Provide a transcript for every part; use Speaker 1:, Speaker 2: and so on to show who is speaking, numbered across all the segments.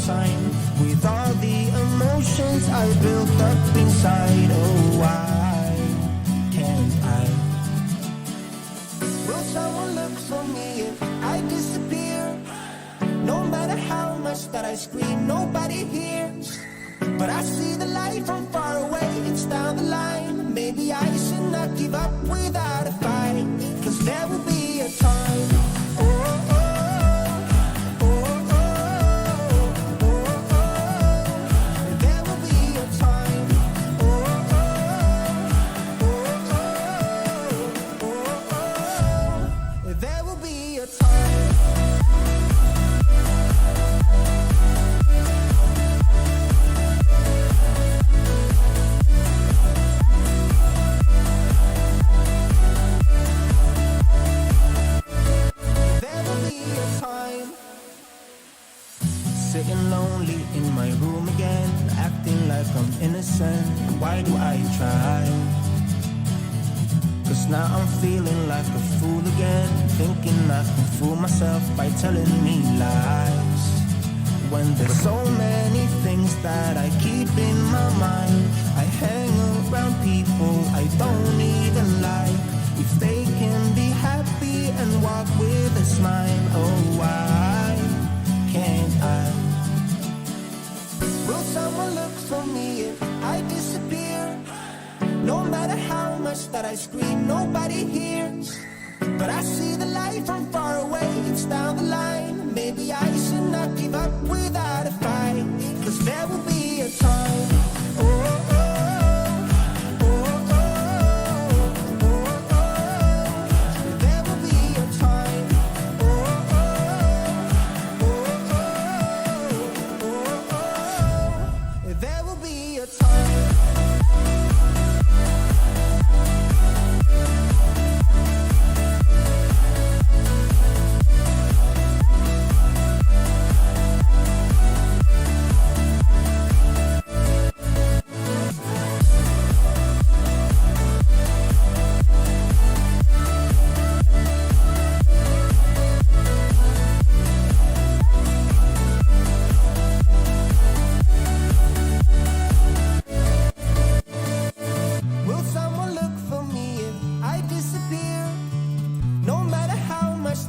Speaker 1: time with all the emotions I built up inside. Oh, why can't I? Will someone look for me if I disappear? No matter how much that I scream, nobody hears. But I see the light from far away, it's down the line. Maybe I should not give up without a fight, 'cause there will be a time. Oh, oh, oh, oh, oh, oh, oh. There will be a time. Oh, oh, oh, oh, oh, oh, oh. There will be a time. Sitting lonely in my room again, acting like I'm innocent. Why do I try? 'Cause now I'm feeling like a fool again, thinking I can fool myself by telling me lies. When there's so many things that I keep in my mind, I hang around people I don't even like. If they can be happy and walk with a smile, oh, why can't I? Will someone look for me if I disappear? No matter how much that I scream, nobody hears. But I see the light from far away, it's down the line. Maybe I should not give up without a fight, 'cause there will be a time. Oh, oh, oh, oh, oh, oh, oh. There will be a time. Oh, oh, oh, oh, oh, oh. There will be a time.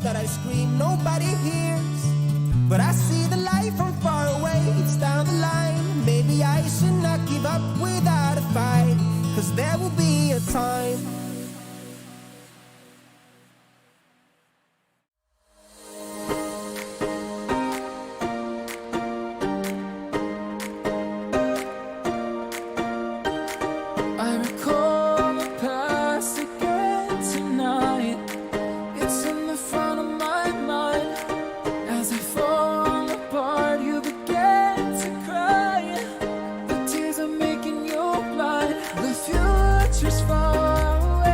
Speaker 1: That I scream, nobody hears. But I see the light from far away, it's down the line. Maybe I should not give up without a fight, 'cause there will be a time.
Speaker 2: Just far away.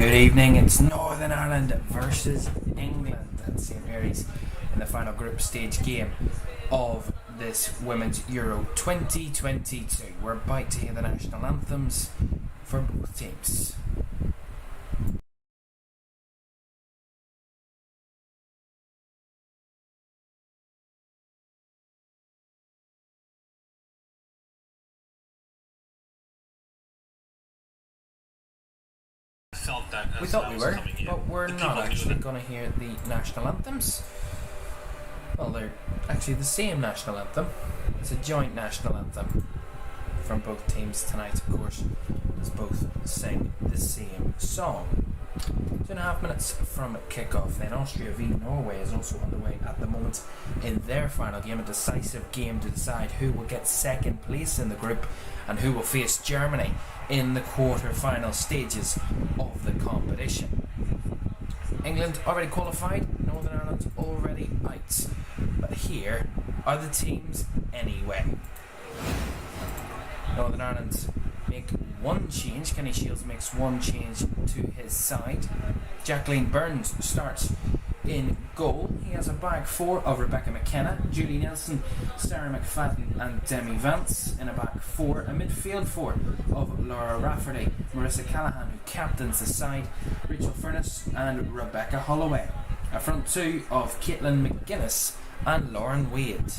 Speaker 2: Good evening, it's Northern Ireland versus England at St Mary's in the final group stage game of this Women's Euro 2022. We're about to hear the national anthems for both teams. We thought we were, but we're not actually going to hear the national anthems. Well, they're actually the same national anthem. It's a joint national anthem from both teams tonight, of course, as both sing the same song. 2.5 minutes from kick-off, then Austria v Norway is also underway at the moment in their final game, a decisive game to decide who will get second place in the group and who will face Germany in the quarter-final stages of the competition. England already qualified, Northern Ireland already out. But here are the teams anyway. Northern Ireland make one change. Kenny Shields makes one change to his side. Jacqueline Burns starts in goal. He has a back four of Rebecca McKenna, Julie Nelson, Sarah McFadden and Demi Vance. In a back four, a midfield four of Laura Rafferty, Marissa Callahan, who captains the side, Rachel Furness and Rebecca Holloway. A front two of Caitlin McGuinness and Lauren Wade.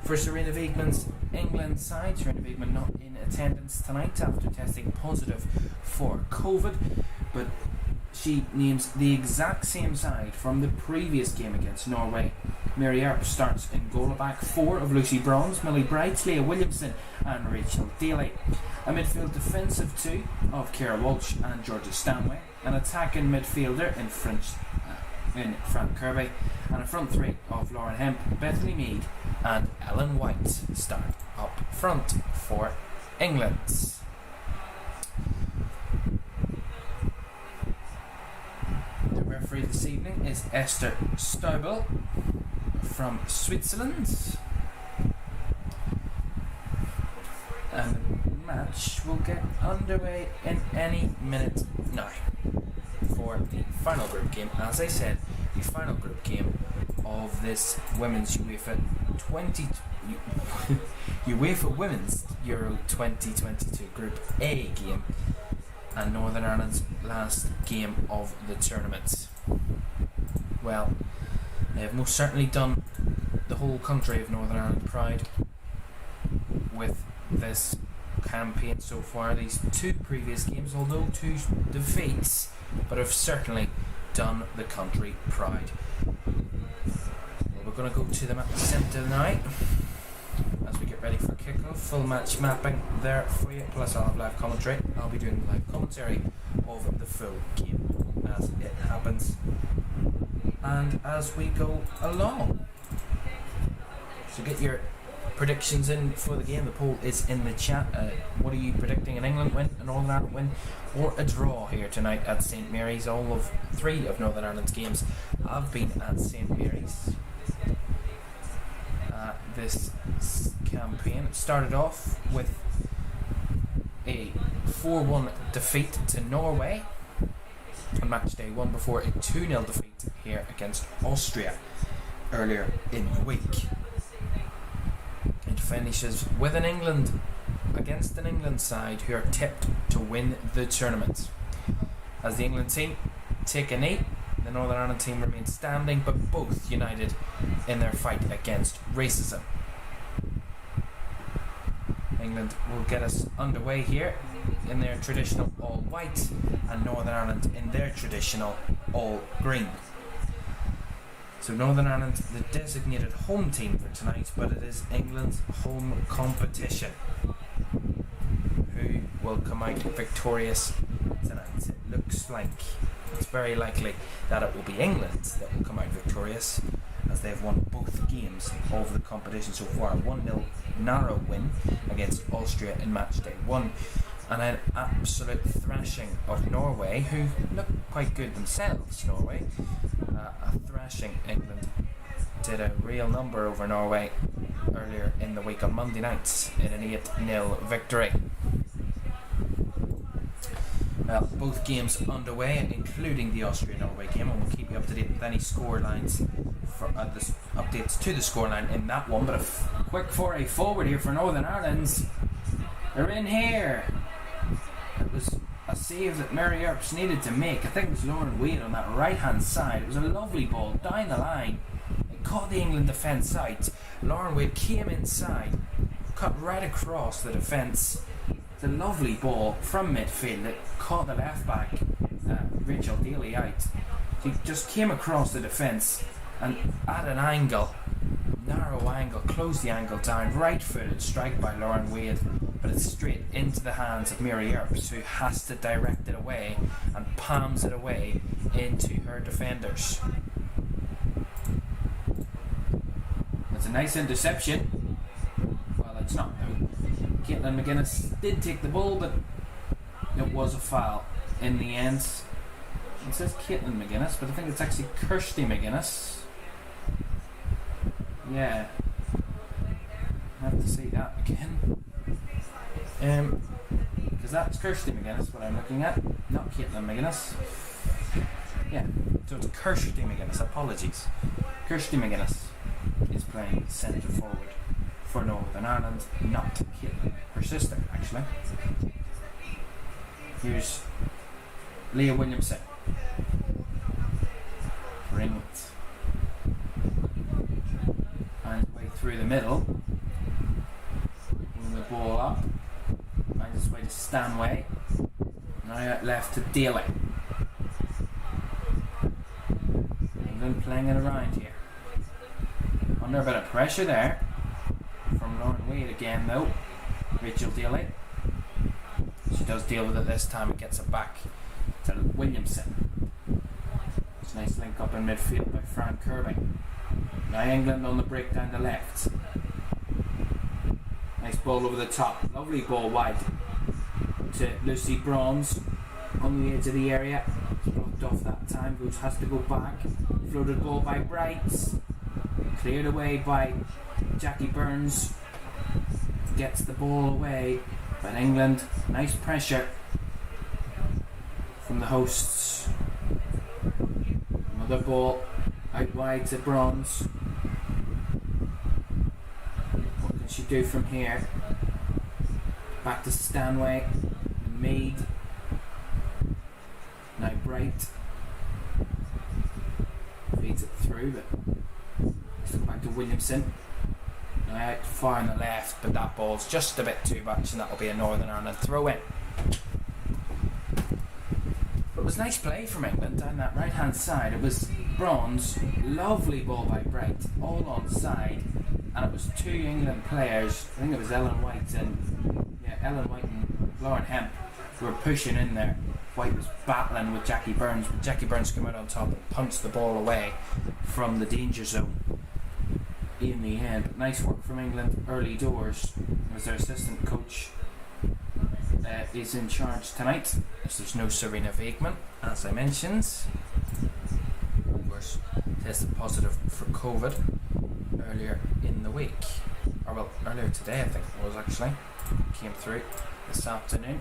Speaker 2: For Serena Wiegmann's England side, Serena Wiegmann not in attendance tonight after testing positive for COVID, but she names the exact same side from the previous game against Norway. Mary Earp starts in goal, a back four of Lucy Bronze, Millie Bright, Leah Williamson and Rachel Daly. A midfield defensive two of Ciara Walsh and Georgia Stanway. An attacking midfielder in Fran Kirby. And a front three of Lauren Hemp, Bethany Mead and Ellen White start up front for England. The referee this evening is Esther Staubel from Switzerland. And the match will get underway in any minute now for the final group game. As I said, the final group game of this Women's UEFA Women's Euro 2022 Group A game and Northern Ireland's last game of the tournament. Well, they have most certainly done the whole country of Northern Ireland proud with this campaign so far. These two previous games, although two defeats, but have certainly done the country proud. Well, we're going to go to the map centre now as we get ready for kickoff. Full match mapping there for you, plus I'll have live commentary. I'll be doing live commentary of the full game as it happens and as we go along. So get your predictions in for the game. The poll is in the chat. What are you predicting? An England win, a Northern Ireland win, or a draw here tonight at St Mary's? All of three of Northern Ireland's games have been at St Mary's. This campaign started off with a 4-1 defeat to Norway on match day one before a 2-0 defeat here against Austria earlier in the week. It finishes with an England against an England side who are tipped to win the tournament. As the England team take a knee, the Northern Ireland team remains standing, but both united in their fight against racism. England will get us underway here in their traditional all-white and Northern Ireland in their traditional all-green. So Northern Ireland, the designated home team for tonight, but it is England's home competition. Who will come out victorious tonight? It looks like it's very likely that it will be England that will come out victorious, as they have won both games of the competition so far. 1-0 narrow win against Austria in match day one, and an absolute thrashing of Norway, who look quite good themselves. Norway, a thrashing. England did a real number over Norway earlier in the week on Monday night in an 8-0 victory. Well, both games underway, including the Austria-Norway game, and we'll keep you up to date with any score lines for updates to the scoreline in that one. But a quick foray forward here for Northern Ireland. They're in here. It was a save that Mary Earps needed to make. I think it was Lauren Wade on that right hand side. It was a lovely ball down the line. It caught the England defence out. Lauren Wade came inside, cut right across the defence. It's a lovely ball from midfield that caught the left back, Rachel Daly, out. She just came across the defence and at an angle, narrow angle, closed the angle down, right footed strike by Lauren Wade, but it's straight into the hands of Mary Earps, who has to direct it away and palms it away into her defenders. It's a nice interception. Well, it's not though. Caitlin McGuinness did take the ball, but it was a foul in the end. It says Caitlin McGuinness, but I think it's actually Kirsty McGuinness. Yeah, I have to say that again. Because that's Kirsty McGuinness, what I'm looking at, not Caitlin McGuinness. Yeah, so it's Kirsty McGuinness. Apologies. Kirsty McGuinness is playing centre forward for Northern Ireland, not Caitlin, her sister actually. Here's Leah Williamson for England. Finds his way through the middle, moving the ball up, finds his way to Stanway, now out left to Daly. England playing it around here. Under a bit of pressure there from Lauren Wade again though. Rachel Daly. She does deal with it this time and gets it back to Williamson. It's a nice link up in midfield by Fran Kirby. Now England on the break down the left. Nice ball over the top. Lovely ball wide to Lucy Bronze on the edge of the area. It's blocked off that time. Boots has to go back. Floated ball by Brights. Cleared away by Jackie Burns. Gets the ball away. But England, nice pressure from the hosts. Another ball out wide to Bronze. What can she do from here? Back to Stanway. Mead. Now Bright. Feeds it through, but let's go back to Williamson. Now out far on the left, but that ball's just a bit too much, and that'll be a Northern Ireland throw in. But it was nice play from England down that right hand side. It was Bronze, lovely ball by Bright, all on side, and it was two England players. I think it was Ellen White and Lauren Hemp who were pushing in there. White was battling with Jackie Burns, but Jackie Burns came out on top and punched the ball away from the danger zone in the end. But nice work from England early doors, as their assistant coach is in charge tonight, as there's no Serena Wakeman, as I mentioned. Of course, tested positive for COVID earlier in the week, or well, earlier today I think it was actually. Came through this afternoon.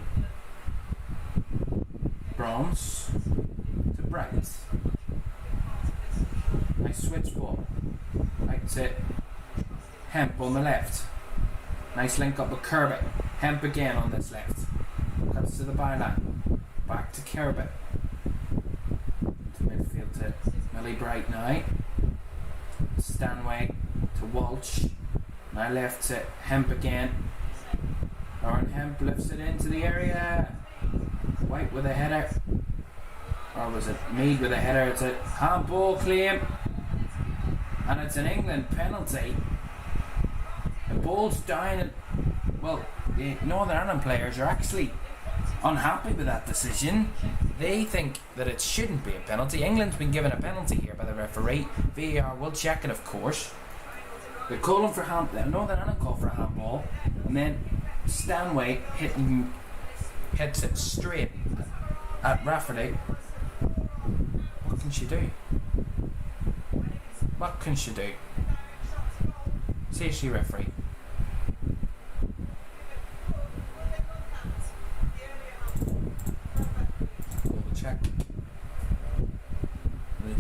Speaker 2: Bronze to Bright. Nice switch ball. Right to Hemp on the left. Nice link up with Kirby. Hemp again on this left. Cuts to the byline. Back to Kirby. To midfield to Millie Bright now. Stanway to Walsh. Now left to Hemp again. Lauren Hemp lifts it into the area. White with a header. Or was it Mead with a header? It's a handball claim. And it's an England penalty. The ball's down and, well, the Northern Ireland players are actually unhappy with that decision. They think that it shouldn't be a penalty. England's been given a penalty here by the referee. VAR will check it, of course. They're calling for Northern Ireland call for a handball, and then Stanway hits it straight at Rafferty. What can she do? What can she do? Seriously, referee.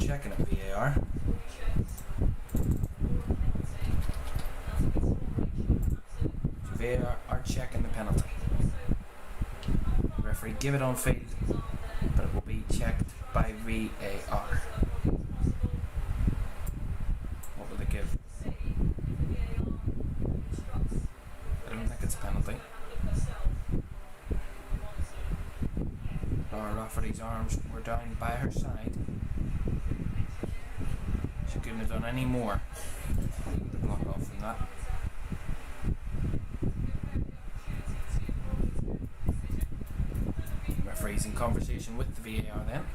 Speaker 2: checking it, VAR. So VAR are checking the penalty. The referee give it on field, but it will be checked by VAR. What will they give? I don't think it's a penalty. Laura Rafferty's arms were down by her side. She couldn't have done any more to block off from that. Referee's in conversation with the VAR then.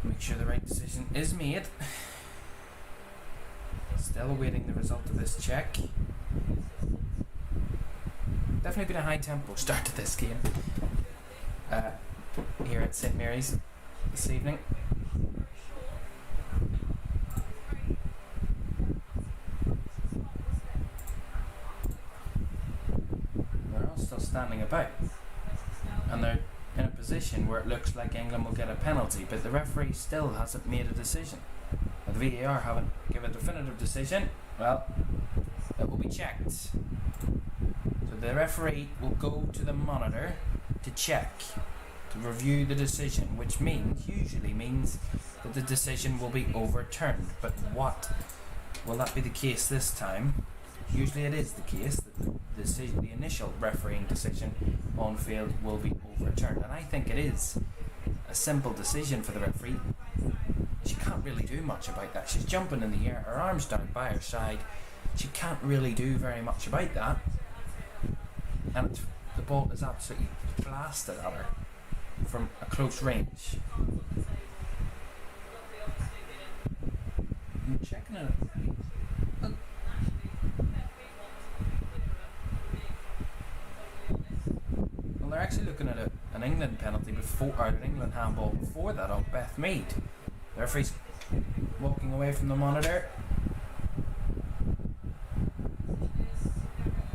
Speaker 2: Make sure the right decision is made. Still awaiting the result of this check. Definitely been a high tempo start to this game here at St Mary's this evening. They're all still standing about, and they're in a position where it looks like England will get a penalty, but the referee still hasn't made a decision. The VAR haven't given a definitive decision. Well, it will be checked. So the referee will go to the monitor to check, to review the decision, which usually means that the decision will be overturned. But what will that be the case this time? Usually it is the case that the initial refereeing decision on field will be overturned, and I think it is a simple decision for the referee. She can't really do much about that. She's jumping in the air, her arms down by her side. She can't really do very much about that, and the ball is absolutely blasted at her from a close range. I'm checking it. Well, they're actually looking at an England penalty before, or an England handball before that on Beth Mead. The referee's walking away from the monitor,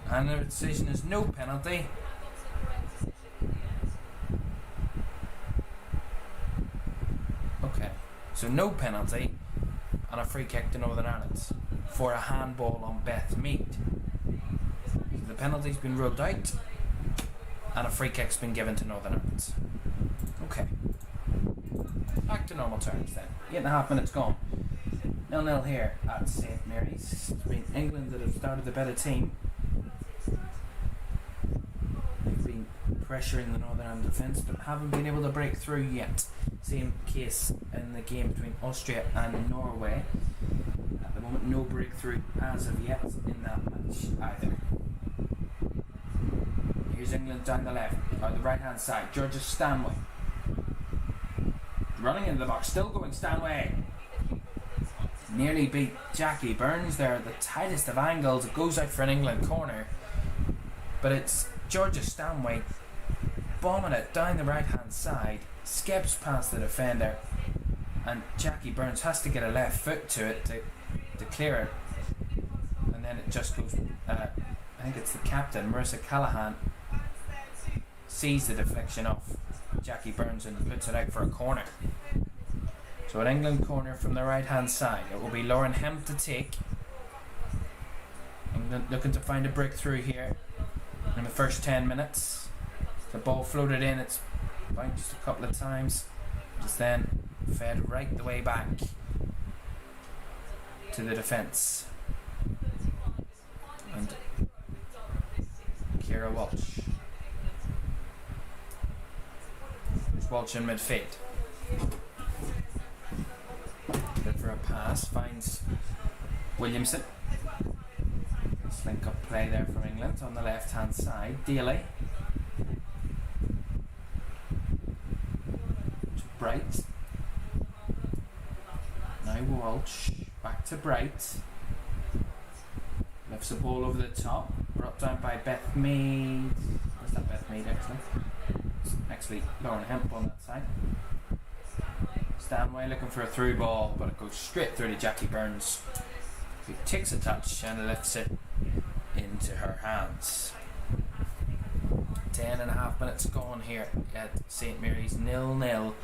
Speaker 2: and the decision is no penalty. Okay, so no penalty and a free kick to Northern Ireland for a handball on Beth Mead. So the penalty's been ruled out and a free kick's been given to Northern Ireland. Okay, back to normal terms then. 8.5 minutes gone. 0-0 here at St Mary's. It's been England that have started the better team. They've been pressuring the Northern Ireland defence but haven't been able to break through yet. Same case in the game between Austria and Norway. At the moment, no breakthrough as of yet in that match either. Here's England down the left, or the right hand side. Georgia Stanway running into the box, still going Stanway. Nearly beat Jackie Burns there at the tightest of angles. It goes out for an England corner, but it's Georgia Stanway bombing it down the right hand side, skips past the defender, and Jackie Burns has to get a left foot to it to clear it, and then it just goes, I think it's the captain, Marissa Callahan, sees the deflection off Jackie Burns and puts it out for a corner. So an England corner from the right hand side. It will be Lauren Hemp to take. England looking to find a breakthrough here in the first 10 minutes. The ball floated in, it's bounced a couple of times, just then fed right the way back to the defence. And Kira Walsh. There's Walsh in midfield. Good for a pass, finds Williamson. Nice link up play there from England on the left hand side. Daly. To Bright. Now Walsh. Back to Bright. Lifts the ball over the top. Brought down by Beth Mead. Where's that Beth Mead actually? It's actually Lauren Hemp on that side. Stanway looking for a through ball, but it goes straight through to Jackie Burns, who takes a touch and lifts it into her hands. 10.5 minutes gone here at St Mary's, 0-0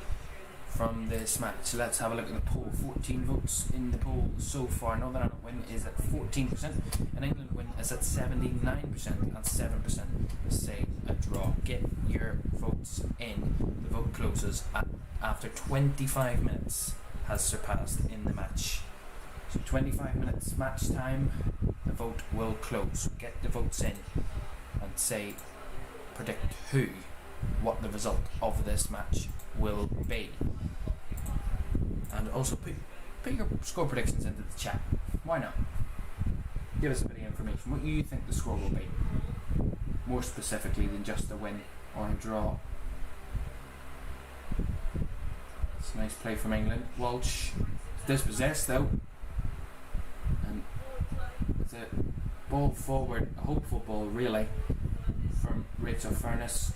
Speaker 2: from this match. Let's have a look at the poll. 14 votes in the poll so far. Northern Ireland win is at 14%, and England win is at 79%, and 7% say a draw. Get your votes in. The vote closes after 25 minutes has surpassed in the match. So 25 minutes match time, the vote will close. Get the votes in and say, predict what the result of this match will be. And also put your score predictions into the chat. Why not? Give us a bit of information. What you think the score will be. More specifically than just a win or a draw. It's a nice play from England. Walsh dispossessed though. And it's a ball forward, a hopeful ball really, from Rachel Furness.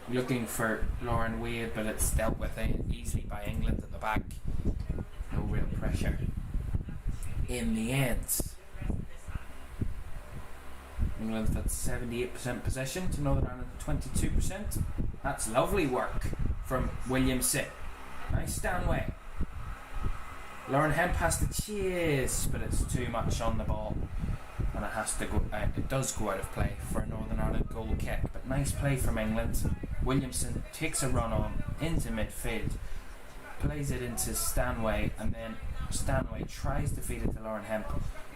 Speaker 2: Looking for Lauren Wade, but it's dealt with easily by England at the back. No real pressure in the end. England at 78% possession to Northern Ireland 22%. That's lovely work from Williamson. Nice Stanway. Lauren Hemp has to chase, but it's too much on the ball, and it has to go. It does go out of play for a Northern Ireland goal kick. But nice play from England. Williamson takes a run on into midfield, plays it into Stanway, and then Stanway tries to feed it to Lauren Hemp,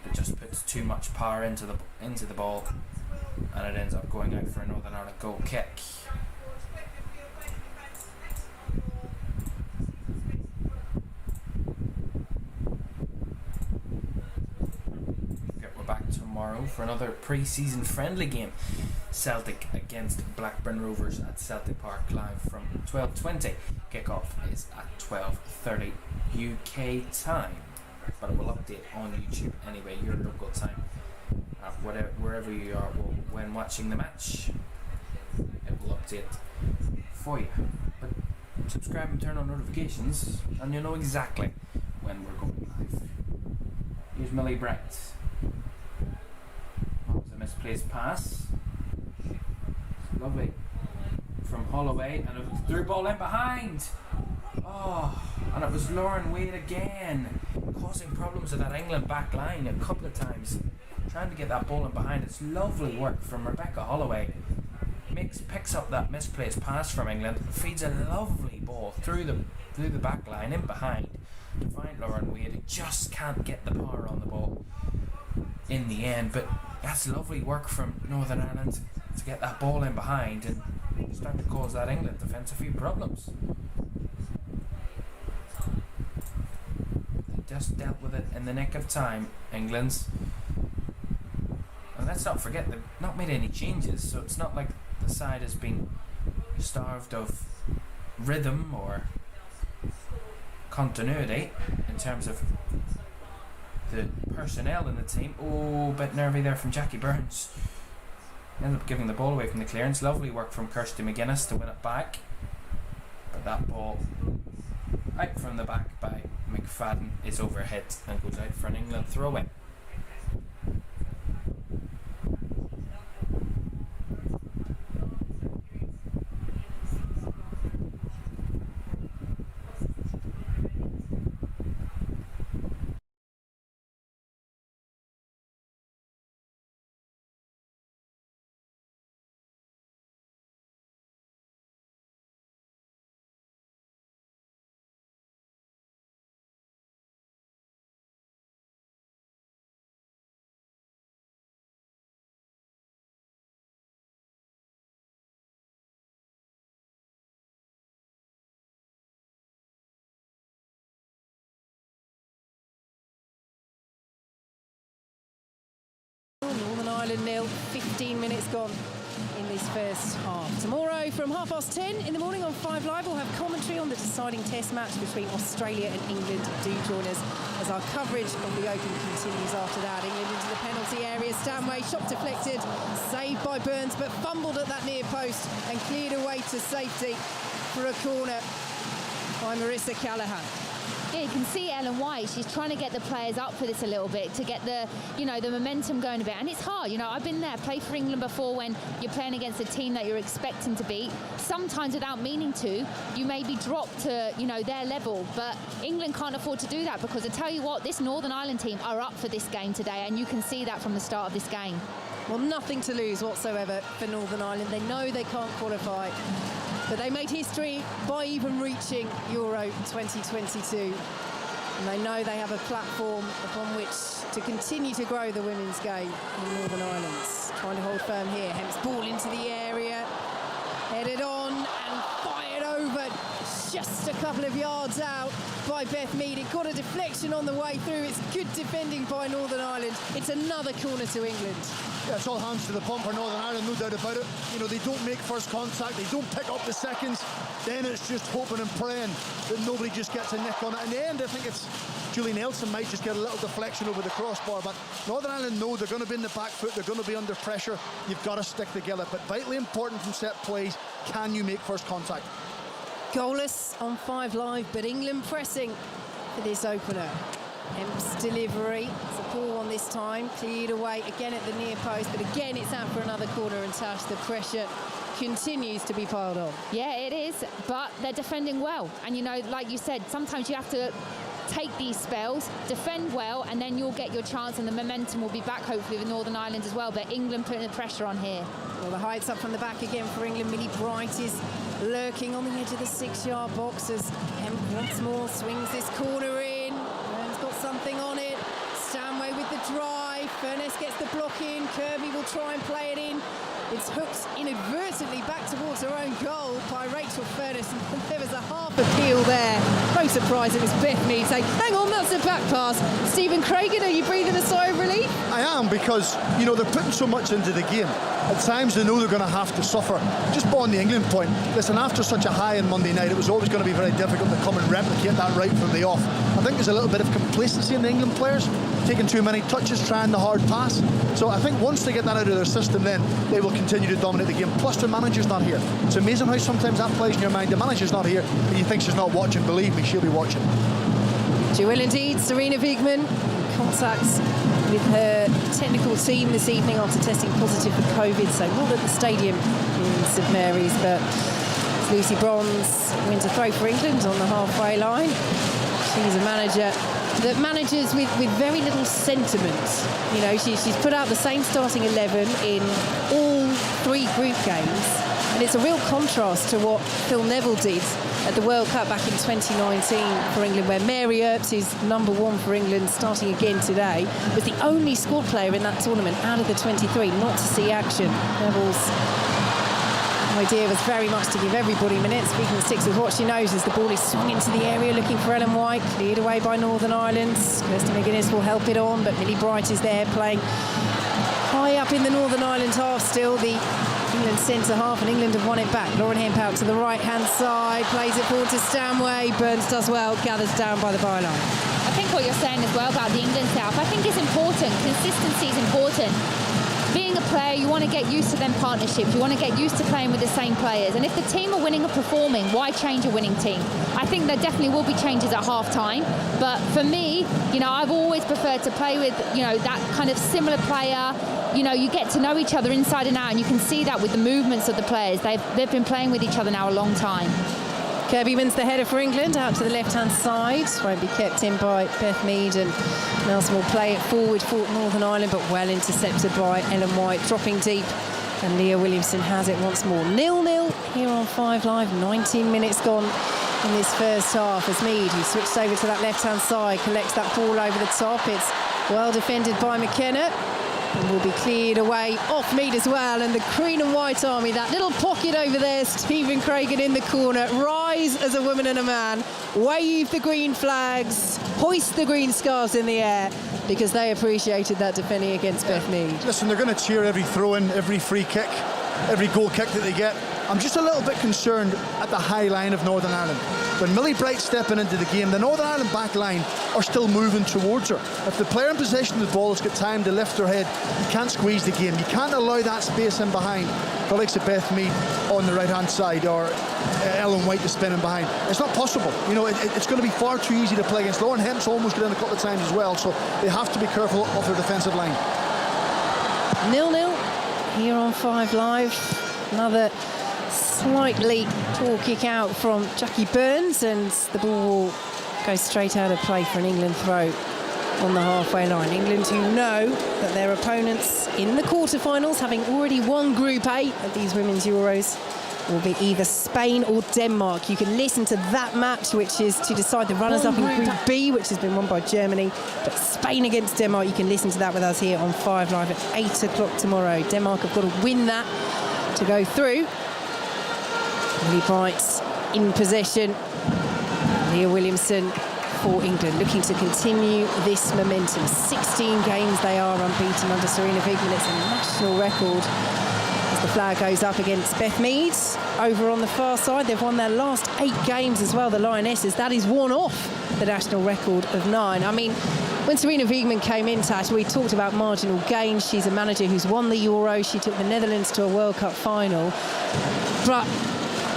Speaker 2: but just puts too much power into the ball, and it ends up going out for a Northern Ireland goal kick. We're back tomorrow for another pre-season friendly game. Celtic against Blackburn Rovers at Celtic Park, live from 12:20. Kickoff is at 12:30 UK time, but it will update on YouTube anyway, your local time, wherever you are when watching the match. It will update for you. But subscribe and turn on notifications, and you'll know exactly when we're going live. Here's Millie Bright. That was a misplaced pass. Lovely from Holloway, and a through ball in behind. Oh, and it was Lauren Wade again, causing problems with that England back line a couple of times, trying to get that ball in behind. It's lovely work from Rebecca Holloway. Picks up that misplaced pass from England, feeds a lovely ball through the back line in behind to find Lauren Wade, who just can't get the power on the ball in the end. But that's lovely work from Northern Ireland to get that ball in behind and start to cause that England defence a few problems. They just dealt with it in the nick of time, England's. And let's not forget, they've not made any changes, so it's not like the side has been starved of rhythm or continuity in terms of the personnel in the team. Oh, a bit nervy there from Jackie Burns. Ended up giving the ball away from the clearance. Lovely work from Kirsty McGuinness to win it back. But that ball out from the back by McFadden is overhit and goes out for an England throw-in.
Speaker 3: Northern Ireland 0, 15 minutes gone in this first half. Tomorrow from 10:30 in the morning on 5 Live, we'll have commentary on the deciding test match between Australia and England. Do join us as our coverage of the Open continues after that. England into the penalty area. Stanway, shot deflected, saved by Burns, but fumbled at that near post and cleared away to safety for a corner by Marissa Callaghan.
Speaker 4: Yeah, you can see Ellen White. She's trying to get the players up for this a little bit to get the, the momentum going a bit. And it's hard. I've been there, played for England before when you're playing against a team that you're expecting to beat. Sometimes without meaning to, you maybe drop to, their level. But England can't afford to do that because I tell you what, this Northern Ireland team are up for this game today. And you can see that from the start of this game.
Speaker 3: Well, nothing to lose whatsoever for Northern Ireland. They know they can't qualify, but they made history by even reaching Euro 2022. And they know they have a platform upon which to continue to grow the women's game in Northern Ireland. Trying to hold firm here. Hemp's ball into the area. Headed on and fired over. Just a couple of yards out by Beth Mead. It got a deflection on the way through. It's good defending by Northern Ireland. It's another corner to England.
Speaker 5: Yeah, it's all hands to the pump for Northern Ireland, no doubt about it. They don't make first contact, they don't pick up the seconds. Then it's just hoping and praying that nobody just gets a nick on it. In the end, I think it's Julie Nelson might just get a little deflection over the crossbar, but Northern Ireland know they're going to be in the back foot, they're going to be under pressure. You've got to stick together, but vitally important from set plays, can you make first contact?
Speaker 3: Goalless on 5 Live, but England pressing for this opener. Hemp's delivery, it's a poor one this time, cleared away again at the near post, but again it's out for another corner, and Tash, the pressure continues to be piled on.
Speaker 4: Yeah, it is, but they're defending well. And like you said, sometimes you have to take these spells, defend well, and then you'll get your chance and the momentum will be back hopefully with Northern Ireland as well. But England putting the pressure on here.
Speaker 3: Well, the heights up from the back again for England. Millie Bright is lurking on the edge of the 6-yard box as Hemp once more swings this corner in. Burns got something on it. Stanway with the drive. Furness gets the block in. Kirby will try and play it in. It's hooked inadvertently back towards her own goal by Rachel Furness. And there was a half appeal there. No surprise it was Beth Mead saying, hang on, that's a back pass. Stephen Craigan, are you breathing a sigh of relief?
Speaker 5: I am, because, they're putting so much into the game. At times they know they're going to have to suffer. Just on the England point, listen, after such a high on Monday night, it was always going to be very difficult to come and replicate that right from the off. I think there's a little bit of complacency in the England players, taking too many touches, trying the hard pass. So I think once they get that out of their system, then they will continue to dominate the game. Plus their manager's not here. It's amazing how sometimes that plays in your mind. The manager's not here, and you think she's not watching. Believe me, she'll be watching.
Speaker 3: She will indeed. Serena Wigman contacts with her technical team this evening after testing positive for COVID, so not at the stadium in St Mary's, but Lucy Bronze wins a throw for England on the halfway line. She's a manager that manages with very little sentiment. She's put out the same starting 11 in all 3 group games, and it's a real contrast to what Phil Neville did at the World Cup back in 2019 for England, where Mary Earps is #1 for England, starting again today, was the only squad player in that tournament out of the 23 not to see action. Neville's idea was very much to give everybody minutes. Speaking of six, with what she knows as the ball is swung into the area looking for Ellen White, cleared away by Northern Ireland. Kirsty McGuinness will help it on, but Millie Bright is there playing high up in the Northern Ireland half still. The England centre half, and England have won it back. Lauren Hemp out to the right-hand side, plays it forward to Stanway. Burns does well, gathers down by the byline.
Speaker 4: I think what you're saying as well about the England setup, I think it's important. Consistency is important. Being a player, you want to get used to them partnerships. You want to get used to playing with the same players. And if the team are winning and performing, why change a winning team? I think there definitely will be changes at half-time. But for me, I've always preferred to play with, that kind of similar player. You get to know each other inside and out, and you can see that with the movements of the players. They've been playing with each other now a long time.
Speaker 3: Kirby wins the header for England out to the left-hand side. Won't be kept in by Beth Mead, and Nelson will play it forward for Northern Ireland, but well intercepted by Ellen White, dropping deep. And Leah Williamson has it once more. 0-0 here on 5 Live. 19 minutes gone in this first half as Mead, who switched over to that left-hand side, collects that ball over the top. It's well defended by McKenna. And will be cleared away off Mead as well. And the green and white army, that little pocket over there, Stephen Craigan in the corner, rise as a woman and a man, wave the green flags, hoist the green scarves in the air, because they appreciated that defending against Beth Mead.
Speaker 5: Listen, they're going to cheer every throw-in, every free kick, every goal kick that they get. I'm just a little bit concerned at the high line of Northern Ireland. when Millie Bright's stepping into the game, the Northern Ireland back line are still moving towards her. If the player in possession of the ball has got time to lift her head, you can't squeeze the game. You can't allow that space in behind the likes of Beth Mead on the right-hand side, or Ellen White to spin in behind. It's not possible. You know, it's going to be far too easy to play against. Lauren Hemp's almost got in a couple of times as well, so they have to be careful of their defensive line.
Speaker 3: 0-0 here on 5 Live. Another slightly poor kick out from Jackie Burns, and the ball will go straight out of play for an England throw on the halfway line. England, who know that their opponents in the quarterfinals, having already won Group A of these Women's Euros, will be either Spain or Denmark. You can listen to that match, which is to decide the runners-up in Group B, which has been won by Germany. But Spain against Denmark, you can listen to that with us here on 5 Live at 8 o'clock tomorrow. Denmark have got to win that to go through. Millie Bright in possession. Leah Williamson for England, looking to continue this momentum. 16 games they are unbeaten under Serena Wigman. It's a national record. As the flag goes up against Beth Mead over on the far side, they've won their last 8 games as well, the Lionesses. That is one off the national record of 9. I mean, when Serena Wigman came in, Tash, we talked about marginal gains. She's a manager who's won the Euros. She took the Netherlands to a World Cup final. But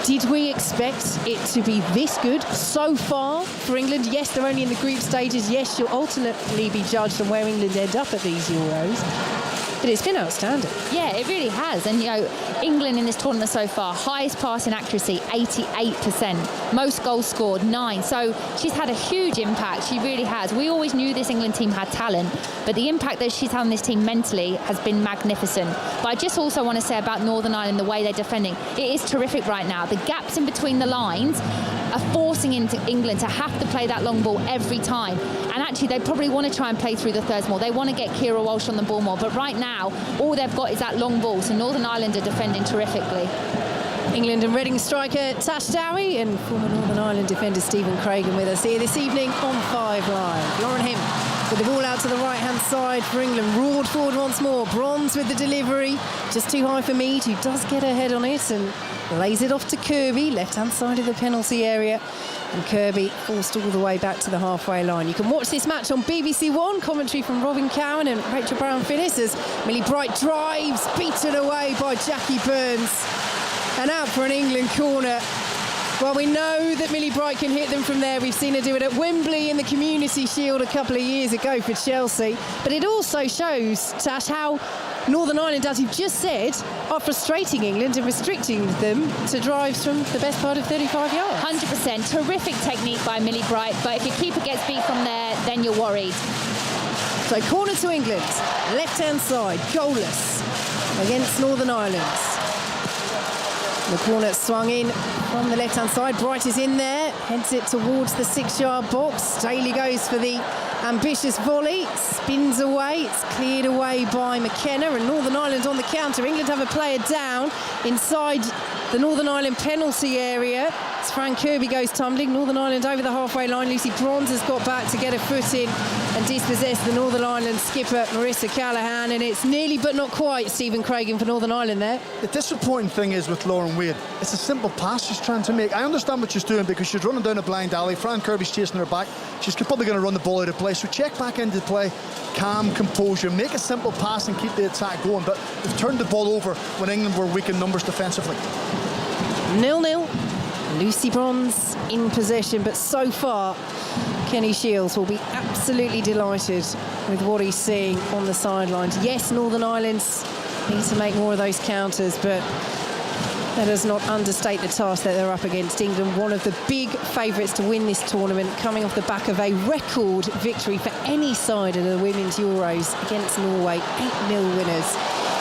Speaker 3: did we expect it to be this good so far for England? Yes, they're only in the group stages. Yes, you'll ultimately be judged on where England end up at these Euros. But it's been outstanding.
Speaker 4: Yeah, it really has. And, you know, England in this tournament so far, highest passing accuracy, 88%. Most goals scored, 9. So she's had a huge impact. She really has. We always knew this England team had talent, but the impact that she's had on this team mentally has been magnificent. But I just also want to say about Northern Ireland, the way they're defending, it is terrific right now. The gaps in between the lines are forcing into England to have to play that long ball every time. And actually, they probably want to try and play through the thirds more. They want to get Kira Walsh on the ball more. But right now, all they've got is that long ball. So Northern Ireland are defending terrifically.
Speaker 3: England and Reading striker Tash Dowie and former Northern Ireland defender Stephen Craigan with us here this evening on 5 Live. Lauren Hemp with the ball out to the right-hand side for England. Roared forward once more. Bronze with the delivery. Just too high for Mead, who does get her head on it and lays it off to Kirby, left-hand side of the penalty area. And Kirby forced all the way back to the halfway line. You can watch this match on BBC One. Commentary from Robin Cowan and Rachel Brown-Finnis as Millie Bright drives, beaten away by Jackie Burns. And out for an England corner. Well, we know that Millie Bright can hit them from there. We've seen her do it at Wembley in the Community Shield a couple of years ago for Chelsea. But it also shows, Tash, how Northern Ireland, as you've just said, are frustrating England and restricting them to drives from the best part of 35 yards.
Speaker 4: 100%. Terrific technique by Millie Bright. But if your keeper gets beat from there, then you're worried.
Speaker 3: So corner to England. Left-hand side, goalless against Northern Ireland. The corner swung in from the left-hand side. Bright is in there, heads it towards the 6-yard box. Staley goes for the ambitious volley, spins away. It's cleared away by McKenna, and Northern Ireland on the counter. England have a player down inside the Northern Ireland penalty area. As Fran Kirby goes tumbling, Northern Ireland over the halfway line. Lucy Bronze has got back to get her foot in and dispossess the Northern Ireland skipper, Marissa Callaghan, and it's nearly but not quite Stephen Craigan for Northern Ireland there.
Speaker 5: The disappointing thing is with Lauren Wade, it's a simple pass she's trying to make. I understand what she's doing because she's running down a blind alley. Fran Kirby's chasing her back. She's probably going to run the ball out of play. So check back into play, calm, composure, make a simple pass and keep the attack going. But they've turned the ball over when England were weak in numbers defensively.
Speaker 3: 0-0. Lucy Bronze in possession, but so far Kenny Shields will be absolutely delighted with what he's seeing on the sidelines. Yes, Northern Ireland need to make more of those counters, but that does not understate the task that they're up against. England, one of the big favourites to win this tournament, coming off the back of a record victory for any side of the Women's Euros against Norway, 8-0 winners.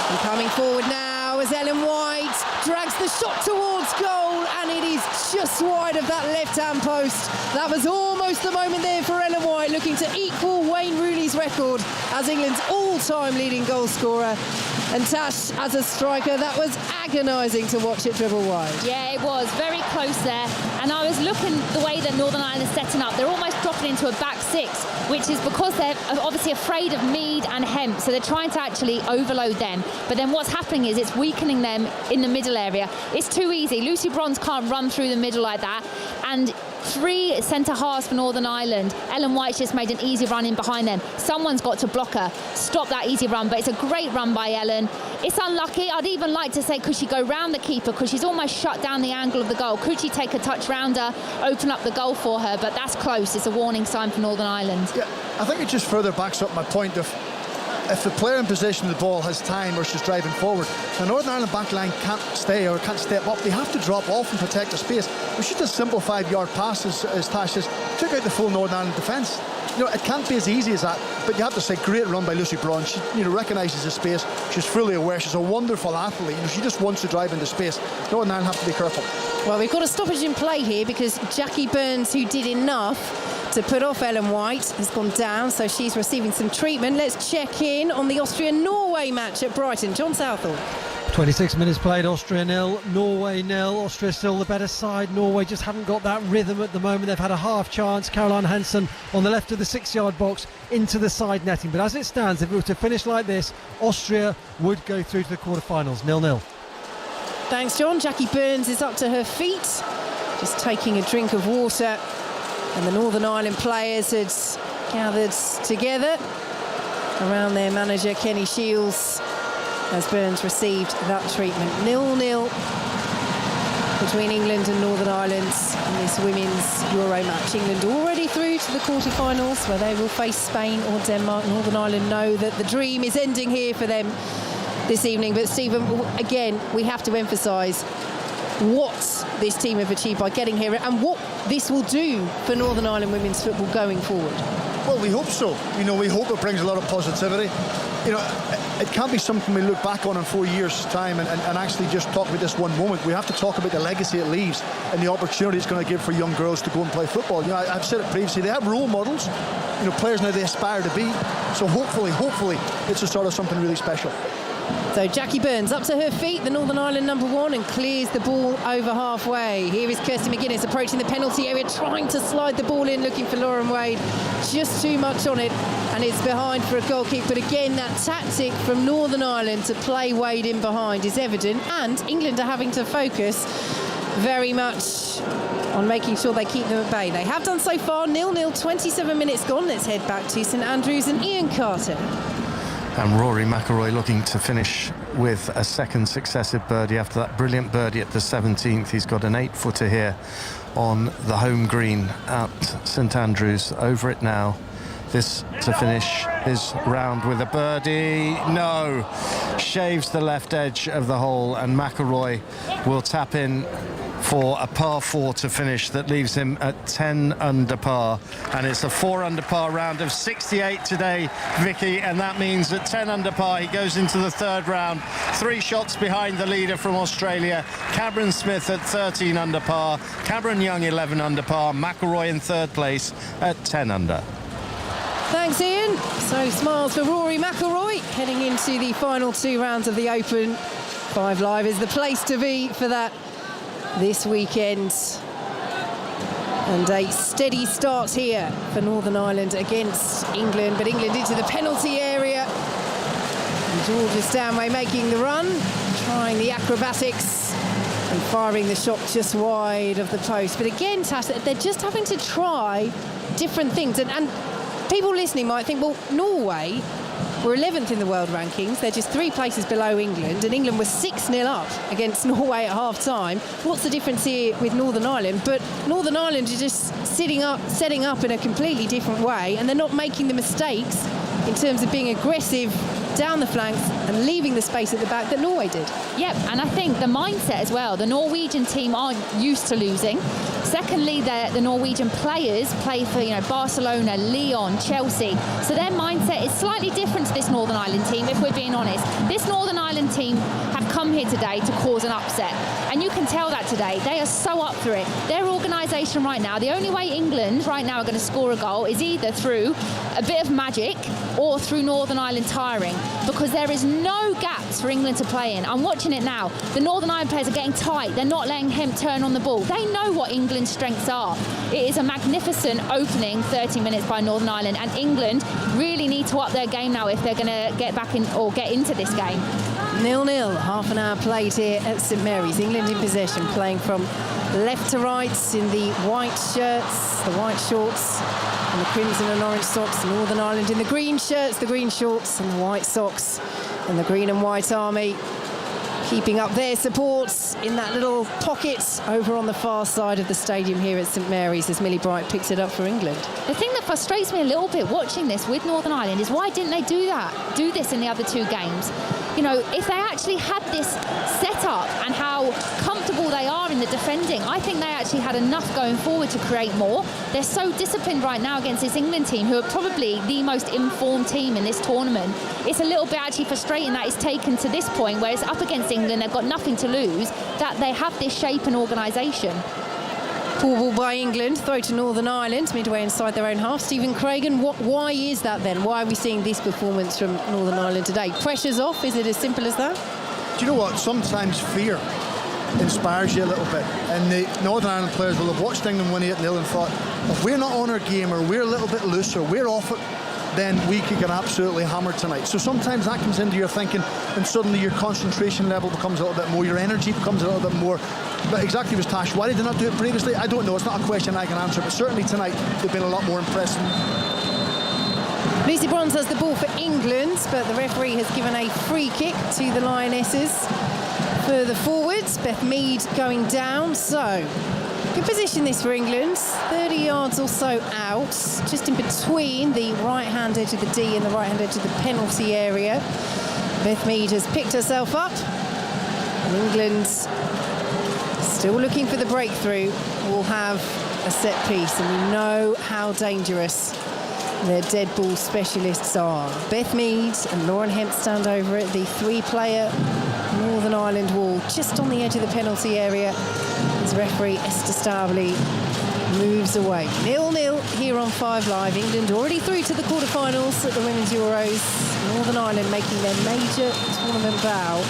Speaker 3: And coming forward now as Ellen White drags the shot towards goal, and it is just wide of that left-hand post. That was almost the moment there for Ellen White, looking to equal Wayne Rooney's record as England's all-time leading goal scorer. And Tash, as a striker, that was agonising to watch it dribble wide.
Speaker 4: Yeah, it was very close there. And I was looking the way that Northern Ireland is setting up. They're almost dropping into a back 6, which is because they're obviously afraid of Mead and Hemp. So they're trying to actually overload them. But then what's happening is it's weakening them in the middle area. It's too easy. Lucy Bronze can't run through the middle like that. And 3 centre halves for Northern Ireland. Ellen White's just made an easy run in behind them. Someone's got to block her, stop that easy run, but it's a great run by Ellen. It's unlucky. I'd even like to say, could she go round the keeper, because she's almost shut down the angle of the goal. Could she take a touch round her, open up the goal for her? But that's close. It's a warning sign for Northern Ireland.
Speaker 5: Yeah, I think it just further backs up my point of, if the player in possession of the ball has time or she's driving forward, the Northern Ireland back line can't stay or can't step up. They have to drop off and protect the space. It was just a simple 5-yard pass, as Tash says, took out the full Northern Ireland defence. You know, it can't be as easy as that, but you have to say, great run by Lucy Braun. She, recognises the space. She's fully aware. She's a wonderful athlete. She just wants to drive into space. Northern Ireland have to be careful.
Speaker 3: Well, we've got a stoppage in play here because Jackie Burns, who did enough to put off Ellen White, has gone down, so she's receiving some treatment. Let's check in on the Austria-Norway match at Brighton. John Southall.
Speaker 6: 26 minutes played, Austria 0, Norway 0. Austria still the better side. Norway just haven't got that rhythm at the moment. They've had a half chance. Caroline Hansen on the left of the 6-yard box into the side netting. But as it stands, if it were to finish like this, Austria would go through to the quarterfinals, 0-0.
Speaker 3: Thanks, John. Jackie Burns is up to her feet, just taking a drink of water. And the Northern Ireland players had gathered together around their manager, Kenny Shields, as Burns received that treatment. 0-0 between England and Northern Ireland in this women's Euro match. England already through to the quarterfinals, where they will face Spain or Denmark. Northern Ireland know that the dream is ending here for them this evening. But Stephen, again, we have to emphasise what this team have achieved by getting here and what this will do for Northern Ireland women's football going forward.
Speaker 5: Well, we hope so. We hope it brings a lot of positivity. It can't be something we look back on in 4 years' time and actually just talk about this one moment. We have to talk about the legacy it leaves and the opportunity it's going to give for young girls to go and play football. I've said it previously, they have role models, players now they aspire to be. So hopefully, it's the start of something really special.
Speaker 3: So Jackie Burns up to her feet, the Northern Ireland #1, and clears the ball over halfway. Here is Kirsty McGuinness approaching the penalty area, trying to slide the ball in, looking for Lauren Wade. Just too much on it, and it's behind for a goal kick. But again, that tactic from Northern Ireland to play Wade in behind is evident, and England are having to focus very much on making sure they keep them at bay. They have done so far. 0-0, 27 minutes gone. Let's head back to St Andrews and Ian Carter.
Speaker 7: And Rory McIlroy looking to finish with a second successive birdie after that brilliant birdie at the 17th. He's got an 8-footer here on the home green at St Andrews. Over it now. This to finish his round with a birdie. No! Shaves the left edge of the hole, and McIlroy will tap in for a par 4 to finish that leaves him at 10 under par, and it's a 4 under par round of 68 today, Vicky, and that means at 10 under par he goes into the third round, 3 shots behind the leader from Australia, Cameron Smith at 13 under par, Cameron Young 11 under par, McIlroy in third place at 10 under.
Speaker 3: Thanks, Ian. So smiles for Rory McIlroy heading into the final 2 rounds of the Open. 5 Live is the place to be for that this weekend. And a steady start here for Northern Ireland against England, but England into the penalty area. And Georgia Stanway making the run, trying the acrobatics and firing the shot just wide of the post. But again, Tash, they're just having to try different things. And people listening might think, well, Norway were 11th in the world rankings. They're just 3 places below England, and England was 6-0 up against Norway at half-time. What's the difference here with Northern Ireland? But Northern Ireland are just setting up in a completely different way, and they're not making the mistakes in terms of being aggressive down the flanks and leaving the space at the back that Norway did.
Speaker 4: Yep, and I think the mindset as well. The Norwegian team aren't used to losing. Secondly, the Norwegian players play for Barcelona, Lyon, Chelsea. So their mindset is slightly different to this Northern Ireland team, if we're being honest. This Northern Ireland team have come here today to cause an upset. And you can tell that today. They are so up for it. Their organisation right now, the only way England right now are going to score a goal is either through a bit of magic or through Northern Ireland tiring, because there is no gaps for England to play in. I'm watching it now. The Northern Ireland players are getting tight. They're not letting him turn on the ball. They know what England's strengths are. It is a magnificent opening 30 minutes by Northern Ireland, and England really need to up their game now if they're going to get back in or get into this game.
Speaker 3: 0-0, half an hour played here at St Mary's. England in possession, playing from left to right in the white shirts, the white shorts, and the crimson and orange socks. Northern Ireland in the green shirts, the green shorts, and the white socks, and the green and white army keeping up their supports in that little pocket over on the far side of the stadium here at St Mary's as Millie Bright picks it up for England.
Speaker 4: The thing that frustrates me a little bit watching this with Northern Ireland is why didn't they do this in the other two games? You know, if they actually had this set up and how comfortable they are in the defending, I think they actually had enough going forward to create more. They're so disciplined right now against this England team, who are probably the most informed team in this tournament. It's a little bit actually frustrating that it's taken to this point where it's up against England, they've got nothing to lose, that they have this shape and organisation.
Speaker 3: Poor ball by England, throw to Northern Ireland, midway inside their own half. Stephen Craigan, why is that then? Why are we seeing this performance from Northern Ireland today? Pressure's off, is it as simple as that?
Speaker 5: Do you know what? Sometimes fear inspires you a little bit. And the Northern Ireland players will have watched England win 8-0 and thought, if we're not on our game or we're a little bit loose or we're off it, then we could get absolutely hammered tonight. So sometimes that comes into your thinking and suddenly your concentration level becomes a little bit more, your energy becomes a little bit more. But exactly as Tash, why did they not do it previously? I don't know, it's not a question I can answer, but certainly tonight they've been a lot more impressive.
Speaker 3: Lucy Bronze has the ball for England, but the referee has given a free kick to the Lionesses. Further forwards, Beth Mead going down, so good position this for England, 30 yards or so out, just in between the right-hand edge of the D and the right-hand edge of the penalty area. Beth Mead has picked herself up, and England, still looking for the breakthrough, will have a set piece, and we know how dangerous their dead ball specialists are. Beth Mead and Lauren Hemp stand over it, the three-player Northern Ireland wall, just on the edge of the penalty area, as referee Esther Staveley moves away. 0-0 here on 5 Live. England already through to the quarterfinals at the Women's Euros. Northern Ireland making their major tournament bow.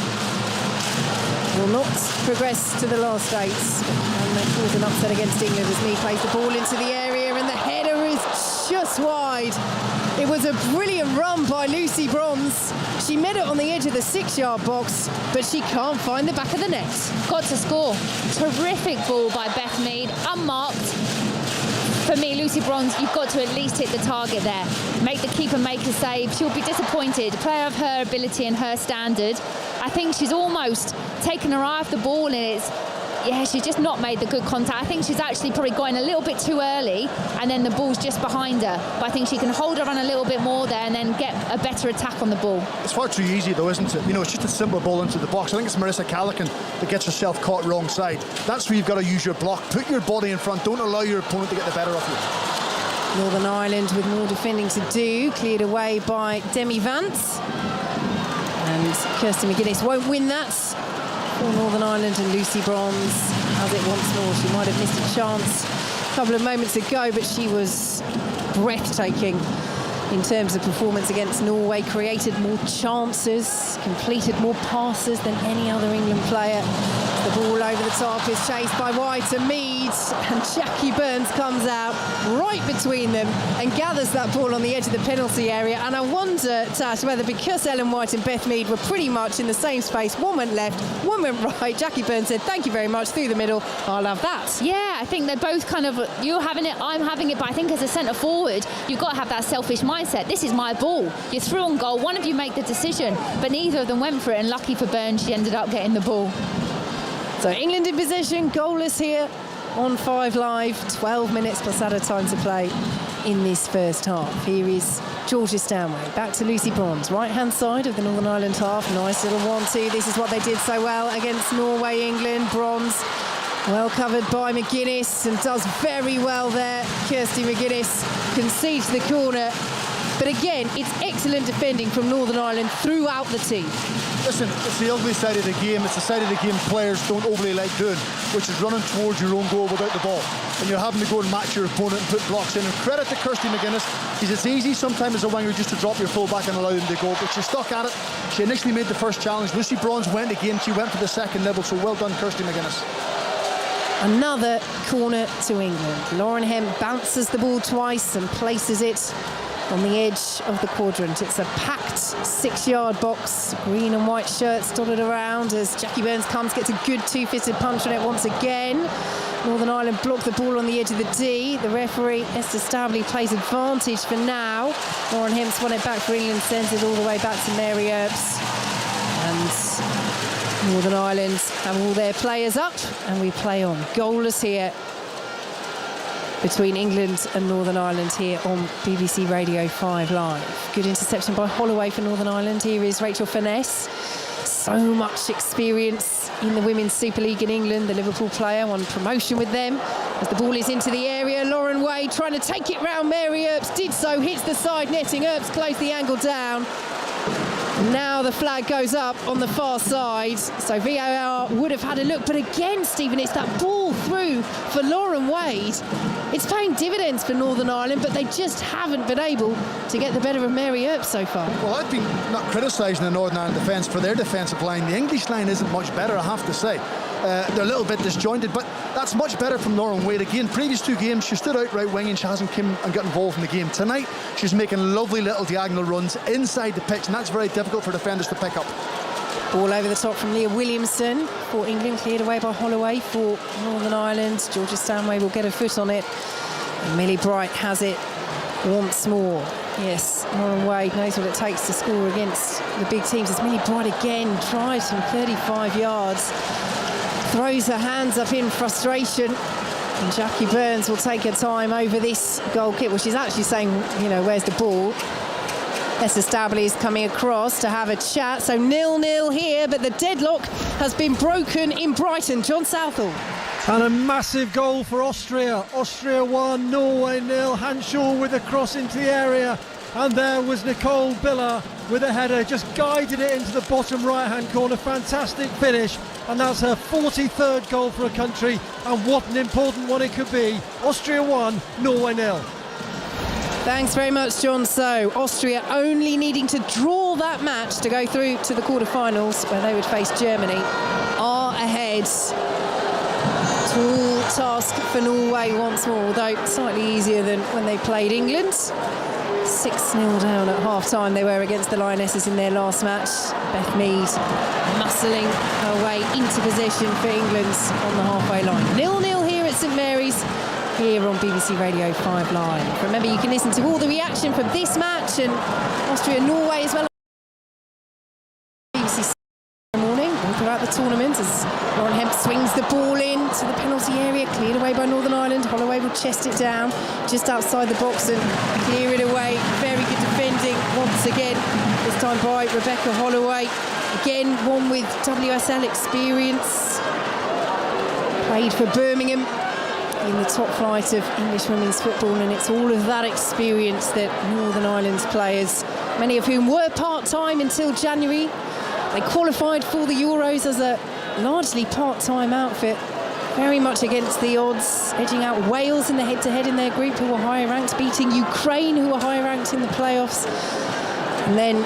Speaker 3: Will not progress to the last 8, and that caused an upset against England as Mee plays the ball into the area, and the header is just wide. It was a brilliant run by Lucy Bronze. She met it on the edge of the 6-yard box, but she can't find the back of the net.
Speaker 4: Got to score. Terrific ball by Beth Mead, unmarked. For me, Lucy Bronze, you've got to at least hit the target there. Make the keeper make a save. She'll be disappointed. A player of her ability and her standard. I think she's almost taken her eye off the ball, and she's just not made the good contact. I think she's actually probably gotten a little bit too early, and then the ball's just behind her. But I think she can hold her on a little bit more there and then get a better attack on the ball.
Speaker 5: It's far too easy though, isn't it? You know, it's just a simple ball into the box. I think it's Marissa Callaghan that gets herself caught wrong side. That's where you've got to use your block. Put your body in front. Don't allow your opponent to get the better of you.
Speaker 3: Northern Ireland with more defending to do, cleared away by Demi Vance. And Kirsty McGuinness won't win that for Northern Ireland, and Lucy Bronze has it once more. She might have missed a chance a couple of moments ago, but she was breathtaking in terms of performance against Norway. Created more chances, completed more passes than any other England player. The ball over the top is chased by White and Mead, and Jackie Burns comes out right between them and gathers that ball on the edge of the penalty area. And I wonder, Tash, whether because Ellen White and Beth Mead were pretty much in the same space, one went left, one went right, Jackie Burns said, "Thank you very much," through the middle. I'll have that.
Speaker 4: Yeah, I think they're both kind of, you're having it, I'm having it, but I think as a centre forward, you've got to have that selfish mindset. This is my ball. You're through on goal, one of you make the decision, but neither of them went for it, and lucky for Burns, she ended up getting the ball.
Speaker 3: So England in possession, goalless here on 5 Live, 12 minutes plus added time to play in this first half. Here is Georgia Stanway, back to Lucy Bronze, right-hand side of the Northern Ireland half. Nice little 1-2. This is what they did so well against Norway, England. Bronze, well covered by McGuinness, and does very well there. Kirsty McGuinness concedes the corner. But again, it's excellent defending from Northern Ireland throughout the team.
Speaker 5: Listen, it's the ugly side of the game. It's the side of the game players don't overly like doing, which is running towards your own goal without the ball. And you're having to go and match your opponent and put blocks in. And credit to Kirsty McGuinness, because it's easy sometimes as a winger just to drop your full back and allow them to go. But she stuck at it. She initially made the first challenge. Lucy Bronze went again. She went for the second nibble. So well done, Kirsty McGuinness.
Speaker 3: Another corner to England. Lauren Hemp bounces the ball twice and places it on the edge of the quadrant. It's a packed 6-yard box, green and white shirts dotted around as Jackie Burns gets a good two-fisted punch on it once again. Northern Ireland block the ball on the edge of the D. The referee, Esther Stabley, plays advantage for now. Lauren Hemp's won it back for England, sends it all the way back to Mary Earps. And Northern Ireland have all their players up, and we play on. Goalless here between England and Northern Ireland here on BBC Radio 5 Live. Good interception by Holloway for Northern Ireland. Here is Rachel Furness. So much experience in the Women's Super League in England. The Liverpool player won promotion with them. As the ball is into the area, Lauren Wade trying to take it round Mary Earps. Did so, hits the side netting. Earps closed the angle down. Now the flag goes up on the far side, so VAR would have had a look, but again, Stephen, it's that ball through for Lauren Wade. It's paying dividends for Northern Ireland, but they just haven't been able to get the better of Mary Earps so far.
Speaker 5: Well, I've been not criticising the Northern Ireland defence for their defensive line. The English line isn't much better, I have to say. They're a little bit disjointed, but that's much better from Lauren Wade. Again, previous 2 games, she stood out right wing and she hasn't come and got involved in the game. Tonight, she's making lovely little diagonal runs inside the pitch, and that's very difficult for defenders to pick up.
Speaker 3: Ball over the top from Leah Williamson for England, cleared away by Holloway for Northern Ireland. Georgia Stanway will get a foot on it. And Millie Bright has it once more. Yes, Lauren Wade knows what it takes to score against the big teams. As Millie Bright again tries from 35 yards. Throws her hands up in frustration, and Jackie Burns will take her time over this goal kick. Well, she's actually saying, you know, where's the ball? Esther Stabley is coming across to have a chat. So 0-0 here, but the deadlock has been broken in Brighton. John Southall.
Speaker 6: And a massive goal for Austria. Austria 1, Norway 0. Hanshaw with a cross into the area. And there was Nicole Biller with a header, just guided it into the bottom right-hand corner. Fantastic finish. And that's her 43rd goal for a country. And what an important one it could be. Austria 1, Norway 0.
Speaker 3: Thanks very much, John. So Austria only needing to draw that match to go through to the quarter-finals, where they would face Germany, are ahead. Tall task for Norway once more, although slightly easier than when they played England. 6-0 down at half-time they were against the Lionesses in their last match. Beth Mead muscling her way into possession for England on the halfway line. 0-0 here at St Mary's, here on BBC Radio 5 Live. Remember, you can listen to all the reaction from this match and Austria-Norway as well. BBC morning, all throughout the tournament, as Lauren Hemp swings the ball in to the penalty area, cleared away by Northern Ireland. Holloway will chest it down just outside the box and clear it away. Very good defending once again, this time by Rebecca Holloway. Again, one with WSL experience. Played for Birmingham in the top flight of English women's football, and it's all of that experience that Northern Ireland's players, many of whom were part-time until January. They qualified for the Euros as a largely part-time outfit, very much against the odds, edging out Wales in the head-to-head in their group, who were higher ranked, beating Ukraine, who were higher ranked in the playoffs, and then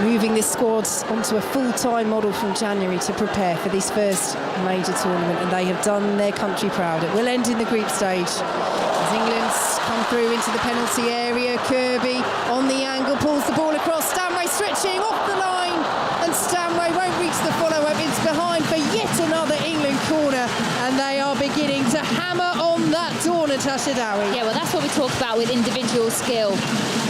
Speaker 3: moving this squad onto a full-time model from January to prepare for this first major tournament, and they have done their country proud. It will end in the group stage as England's come through into the penalty area. Kirby on the angle, pulls the ball across. Stanway stretching off the line, and Stanway won't reach the follow-up. It's behind for yet another England corner, and they are beginning to hammer on that door, Natasha Dowie.
Speaker 4: Yeah, well, that's what we talk about with individual skill.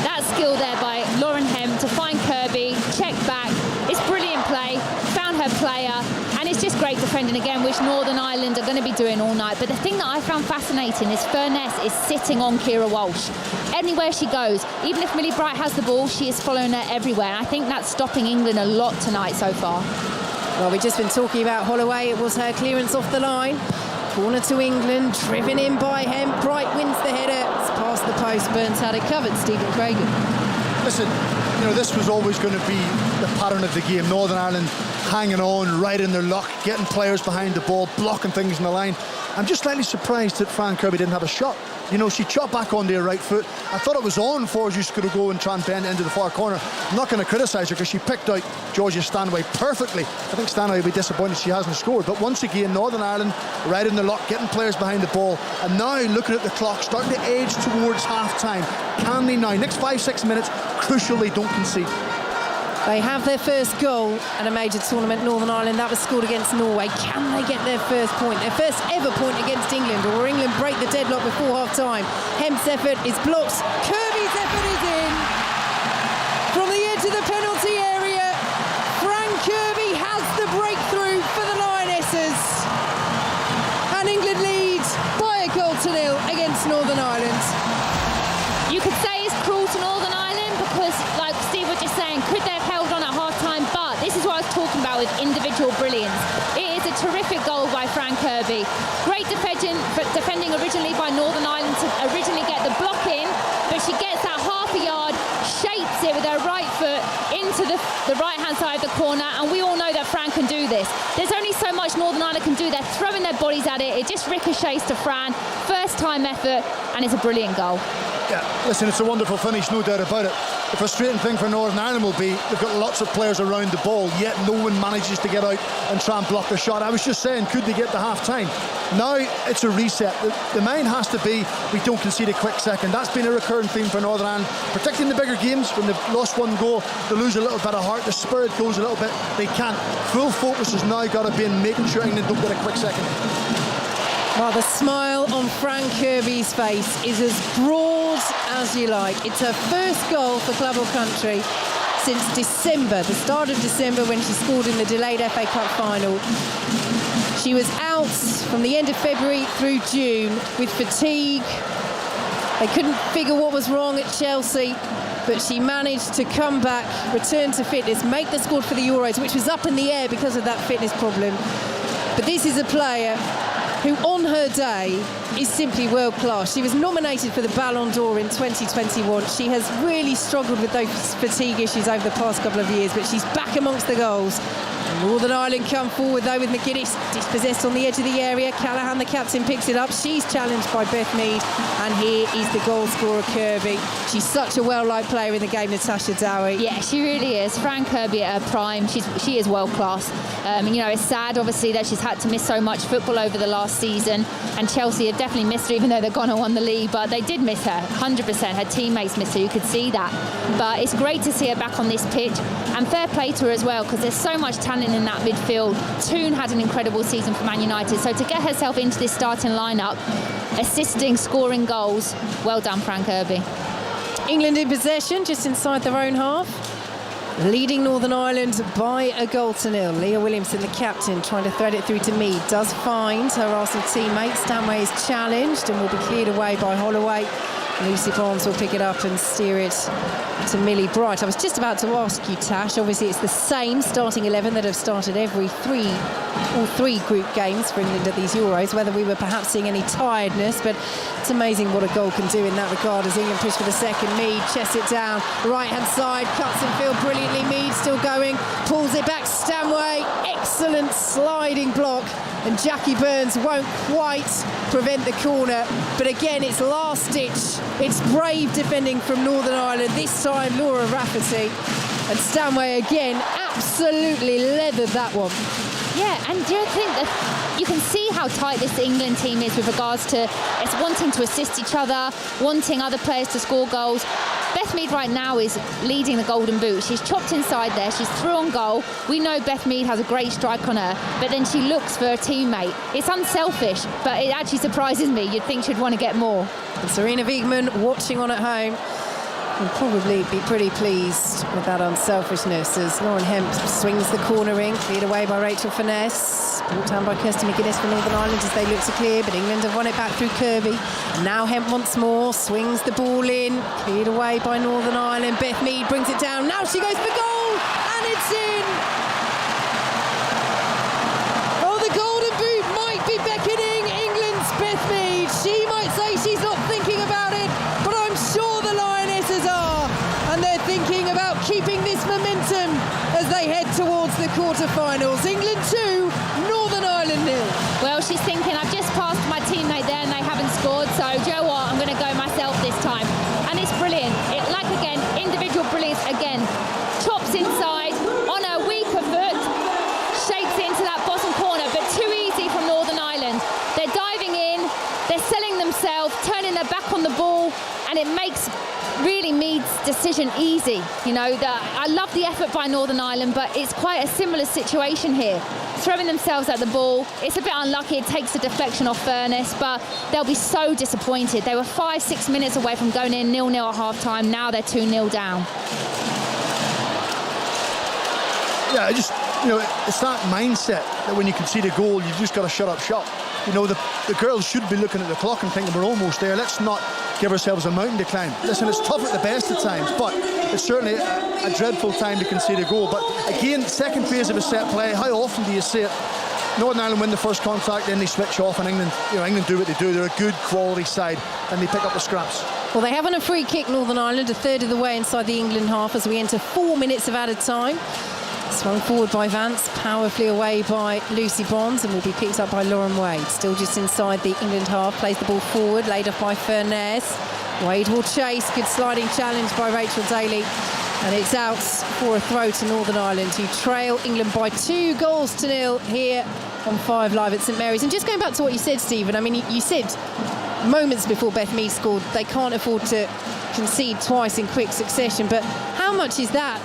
Speaker 4: That skill there by Lauren Hem to find Kirby, check back. It's brilliant play, found her player, and it's just great defending again, which Northern Ireland are going to be doing all night. But the thing that I found fascinating is Furness is sitting on Kira Walsh. Anywhere she goes, even if Millie Bright has the ball, she is following her everywhere. And I think that's stopping England a lot tonight so far.
Speaker 3: Well, we've just been talking about Holloway. It was her clearance off the line. Corner to England, driven in by Hemp. Bright wins the header. It's past the post. Burns had it covered. Stephen Craigan.
Speaker 5: Listen, you know, this was always going to be the pattern of the game. Northern Ireland hanging on, right in their luck, getting players behind the ball, blocking things in the line. I'm just slightly surprised that Fran Kirby didn't have a shot. You know, she chopped back onto her right foot. I thought it was on for just going to go and try and bend into the far corner. I'm not going to criticise her because she picked out Georgia Stanway perfectly. I think Stanway will be disappointed she hasn't scored. But once again, Northern Ireland right in the lock, getting players behind the ball. And now looking at the clock, starting to edge towards half-time. Can they now, next 5-6 minutes, crucial they don't concede.
Speaker 3: They have their first goal at a major tournament, Northern Ireland. That was scored against Norway. Can they get their first point, their first ever point against England? Or will England break the deadlock before half-time? Hemp's effort is blocked. Kirby's effort is in. From the edge of the penalty area, Frank Kirby has the breakthrough for the Lionesses. And England leads by a 0 against Northern Ireland.
Speaker 4: You could say it's cruel to Northern Ireland because, like Steve was just saying, could they have held on at half-time? But this is what I was talking about with individual brilliance. It is a terrific goal by Frank Kirby. Great defending originally by Northern Ireland to originally get the block in, but she gets that half a yard, shapes it with her right foot into the right-hand side of the corner, and we all know that Fran can do this. There's only so much Northern Ireland can do. They're throwing their bodies at it. It just ricochets to Fran. First-time effort, and it's a brilliant goal.
Speaker 5: Yeah, listen, it's a wonderful finish, no doubt about it. The frustrating thing for Northern Ireland will be they've got lots of players around the ball, yet no one manages to get out and try and block the shot. I was just saying, could they get to half-time? Now it's a reset. The mind has to be, we don't concede a quick second. That's been a recurring theme for Northern Ireland, particularly in the bigger games. When they've lost one goal, they lose a little bit of heart, the spirit goes a little bit. They can't. Full focus has now got to be in making sure England don't get a quick second.
Speaker 3: Well, the smile on Frank Kirby's face is as broad as you like. It's her first goal for club or country since December, the start of December, when she scored in the delayed FA Cup final. She was out from the end of February through June with fatigue. They couldn't figure what was wrong at Chelsea, but she managed to come back, return to fitness, make the squad for the Euros, which was up in the air because of that fitness problem. But this is a player who on her day is simply world class. She was nominated for the Ballon d'Or in 2021. She has really struggled with those fatigue issues over the past couple of years, but she's back amongst the goals. Northern Ireland come forward though with McGuinness dispossessed on the edge of the area. Callaghan, the captain, picks it up. She's challenged by Beth Mead, and here is the goal scorer Kirby. She's such a well-liked player in the game, Natasha Dowie.
Speaker 4: Yeah, she really is. Fran Kirby at her prime, she is world class. You know, it's sad obviously that she's had to miss so much football over the last season, and Chelsea have definitely missed her, even though they're gone and won the league. But they did miss her 100%. Her teammates missed her, you could see that. But it's great to see her back on this pitch, and fair play to her as well, because there's so much talent in that midfield. Toon had an incredible season for Man United, so to get herself into this starting lineup, assisting, scoring goals, well done Fran Kirby.
Speaker 3: England in possession just inside their own half, leading Northern Ireland by a 0-0. Leah Williamson, the captain, trying to thread it through to Mead, does find her Arsenal teammate. Stanway is challenged and will be cleared away by Holloway. Lucy Barnes will pick it up and steer it to Millie Bright. I was just about to ask you, Tash, obviously it's the same starting 11 that have started all three group games for England at these Euros, whether we were perhaps seeing any tiredness, but it's amazing what a goal can do in that regard as England push for the second. Mead chests it down, right-hand side, cuts and field brilliantly. Mead still going, pulls it back, Stanway, excellent sliding block, and Jackie Burns won't quite prevent the corner, but again it's last ditch. It's brave defending from Northern Ireland, this time Laura Rafferty, and Stanway again absolutely leathered that one.
Speaker 4: Yeah, and do you think that you can see how tight this England team is with regards to it's wanting to assist each other, wanting other players to score goals. Beth Mead right now is leading the Golden Boot. She's chopped inside there, she's through on goal. We know Beth Mead has a great strike on her, but then she looks for a teammate. It's unselfish, but it actually surprises me. You'd think she'd want to get more.
Speaker 3: And Serena Wiegmann, watching on at home, will probably be pretty pleased with that unselfishness as Lauren Hemp swings the corner in, cleared away by Rachel Finesse, brought down by Kirsty McGuinness for Northern Ireland as they look to clear, but England have won it back through Kirby. And now Hemp once more swings the ball in, cleared away by Northern Ireland. Beth Mead brings it down, now she goes for goal, and it's in! Oh, the Golden Boot might be beckoning England's Beth Mead. She might say she's not thinking about it, but I'm sure the Lionesses are, and they're thinking about keeping this momentum as they head towards the quarter-finals. England 2, Northern Ireland 0.
Speaker 4: Well, she's thinking, I've just passed my teammate there and they haven't scored, so do you know what, I'm going makes really Meade's decision easy. You know, I love the effort by Northern Ireland, but it's quite a similar situation here. Throwing themselves at the ball, it's a bit unlucky, it takes the deflection off Furness, but they'll be so disappointed. They were 5-6 minutes away from going in 0-0 at half-time, now they're 2-0 down.
Speaker 5: Yeah, it's that mindset that when you concede a goal, you've just got to shut up shop. You know, the girls should be looking at the clock and thinking we're almost there. Let's not give ourselves a mountain to climb. Listen, it's tough at the best of times, but it's certainly a dreadful time to concede a goal. But again, second phase of a set play, how often do you see it? Northern Ireland win the first contact, then they switch off, and England do what they do. They're a good quality side, and they pick up the scraps.
Speaker 3: Well, they have on a free kick, Northern Ireland, a third of the way inside the England half as we enter 4 minutes of added time. Swung forward by Vance, powerfully away by Lucy Bronze, and will be picked up by Lauren Wade. Still just inside the England half, plays the ball forward, laid off by Furness. Wade will chase, good sliding challenge by Rachel Daly. And it's out for a throw to Northern Ireland, who trail England by 2-0 here on 5 Live at St Mary's. And just going back to what you said, Stephen, I mean, you said moments before Beth Meade scored, they can't afford to concede twice in quick succession. But how much is that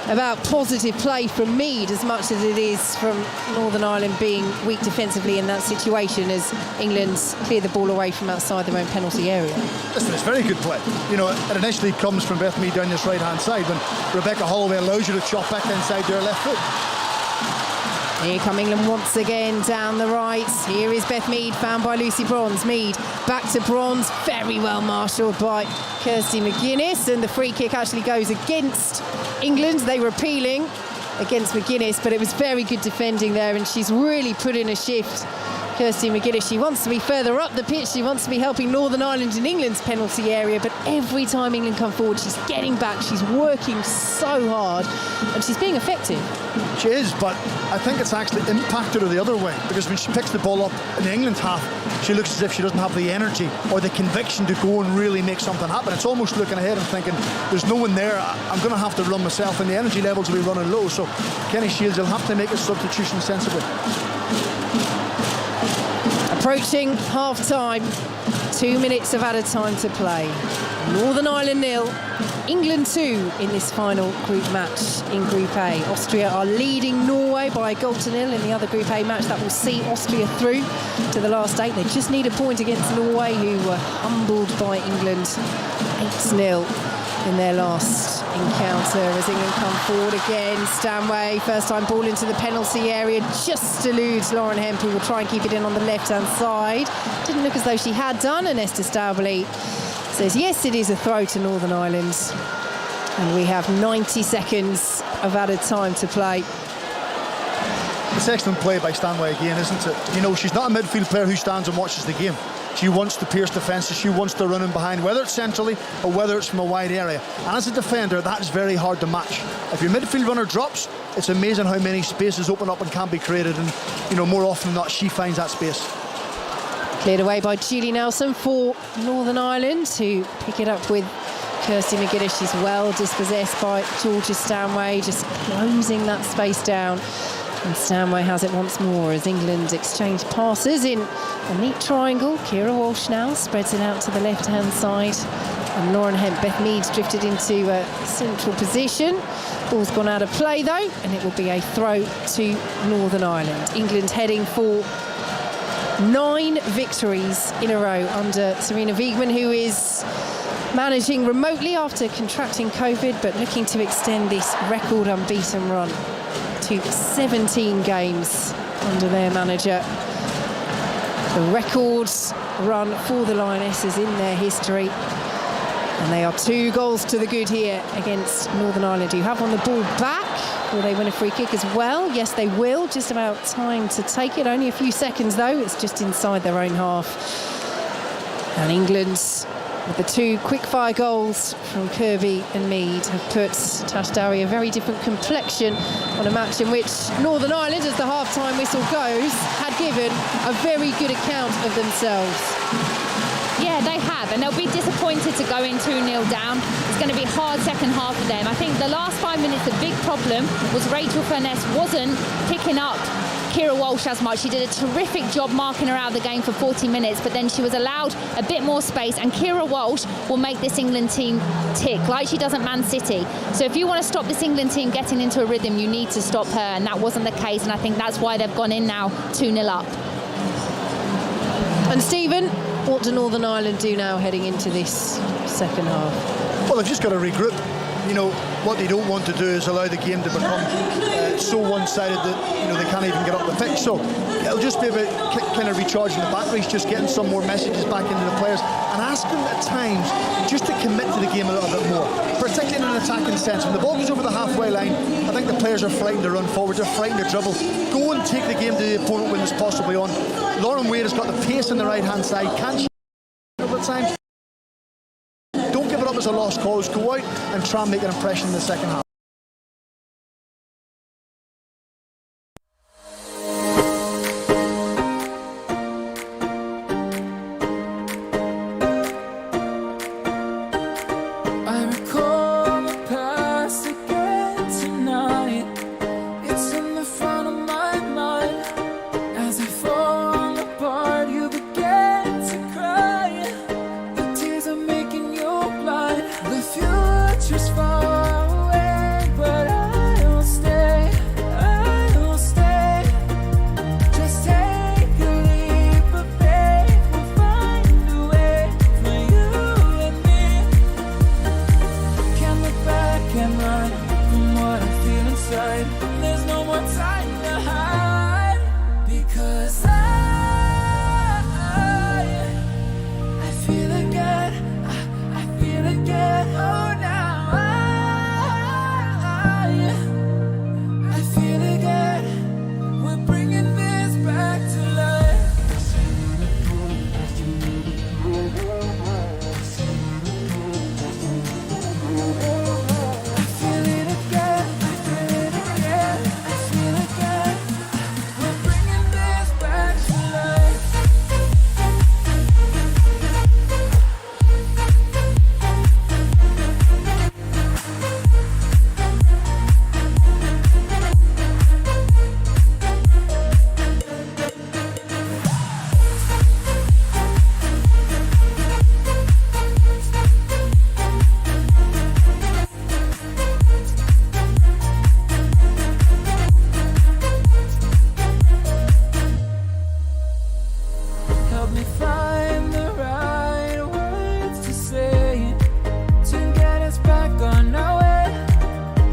Speaker 3: about positive play from Meade as much as it is from Northern Ireland being weak defensively in that situation as England clear the ball away from outside their own penalty area?
Speaker 5: Listen, it's very good play. You know, it initially comes from Beth Meade down this right-hand side when Rebecca Holloway allows you to chop back inside their left foot.
Speaker 3: Here come England once again down the right. Here is Beth Meade, found by Lucy Bronze. Meade back to Bronze, very well marshalled by Kirsty McGuinness, and the free kick actually goes against England. They were appealing against McGuinness, but it was very good defending there, and she's really put in a shift. Kirsty McGuinness, she wants to be further up the pitch, she wants to be helping Northern Ireland in England's penalty area, but every time England come forward, she's getting back, she's working so hard, and she's being effective.
Speaker 5: She is, but I think it's actually impacted her the other way, because when she picks the ball up in the England half, she looks as if she doesn't have the energy or the conviction to go and really make something happen. It's almost looking ahead and thinking, there's no one there, I'm going to have to run myself, and the energy levels will be running low, so Kenny Shields will have to make a substitution sensibly.
Speaker 3: Approaching half-time, 2 minutes of added time to play. Northern Ireland 0, England 2 in this final group match in Group A. Austria are leading Norway by 1-0 in the other Group A match. That will see Austria through to the last 8. They just need a point against Norway, who were humbled by England 8-0 in their last encounter as England come forward again. Stanway, first time ball into the penalty area, just eludes Lauren Hemp, who will try and keep it in on the left-hand side. Didn't look as though she had done, and Esther Stauberly says yes, it is a throw to Northern Ireland. And we have 90 seconds of added time to play.
Speaker 5: It's excellent play by Stanway again, isn't it? You know, she's not a midfield player who stands and watches the game. She wants to pierce defences, she wants to run in behind, whether it's centrally or whether it's from a wide area. And as a defender, that's very hard to match. If your midfield runner drops, it's amazing how many spaces open up and can be created, and, you know, more often than not, she finds that space.
Speaker 3: Cleared away by Julie Nelson for Northern Ireland, who pick it up with Kirsty McGuinness. She's well dispossessed by Georgia Stanway, just closing that space down. And Stanway has it once more as England exchange passes in a neat triangle. Kira Walsh now spreads it out to the left-hand side. And Lauren Hemp, Beth Meade's drifted into a central position. Ball's gone out of play though, and it will be a throw to Northern Ireland. England heading for 9 victories in a row under Serena Wiegman, who is managing remotely after contracting COVID, but looking to extend this record unbeaten run to 17 games under their manager. The record run for the Lionesses in their history. And they are 2 goals to the good here against Northern Ireland, who have on the ball back. Will they win a free kick as well? Yes, they will. Just about time to take it. Only a few seconds, though. It's just inside their own half. And England, with the 2 quick-fire goals from Kirby and Meade, have put Tash Dowie a very different complexion on a match in which Northern Ireland, as the half-time whistle goes, had given a very good account of themselves.
Speaker 4: Yeah, they have, and they'll be disappointed to go in 2-0 down. It's going to be a hard second half for them. I think the last 5 minutes, the big problem was Rachel Furness wasn't picking up Kira Walsh as much. She did a terrific job marking her out of the game for 40 minutes, but then she was allowed a bit more space, and Kira Walsh will make this England team tick, like she does at Man City. So if you want to stop this England team getting into a rhythm, you need to stop her, and that wasn't the case, and I think that's why they've gone in now 2-0 up.
Speaker 3: And Stephen, what do Northern Ireland do now heading into this second half?
Speaker 5: Well, they've just got to regroup. You know, what they don't want to do is allow the game to become so one-sided that, you know, they can't even get up the pitch. So it'll just be about kind of recharging the batteries, just getting some more messages back into the players and asking them at times just to commit to the game a little bit more, particularly in an attacking sense. When the ball goes over the halfway line, I think the players are frightened to run forward, they're frightened to dribble. Go and take the game to the opponent when it's possibly on. Lauren Wade has got the pace on the right-hand side. Can't she over times? Don't give it up as a lost cause. Go out and try and make an impression in the second half.
Speaker 1: I recall the past again tonight. It's in the front of my mind. As I fall apart, you begin to cry. The tears are making you blind. The future's far away, but I will stay. I will stay. Just take a leap of faith. We'll find a way for you and me. Can't look back and run from what I feel inside. There's no more time to hide, because I feel again. I feel again. Oh, now I feel again. We're bringing this back to life. I feel it again. I feel it again. I feel again. We're bringing this back to life. Help me find the right words to say to get us back on our way.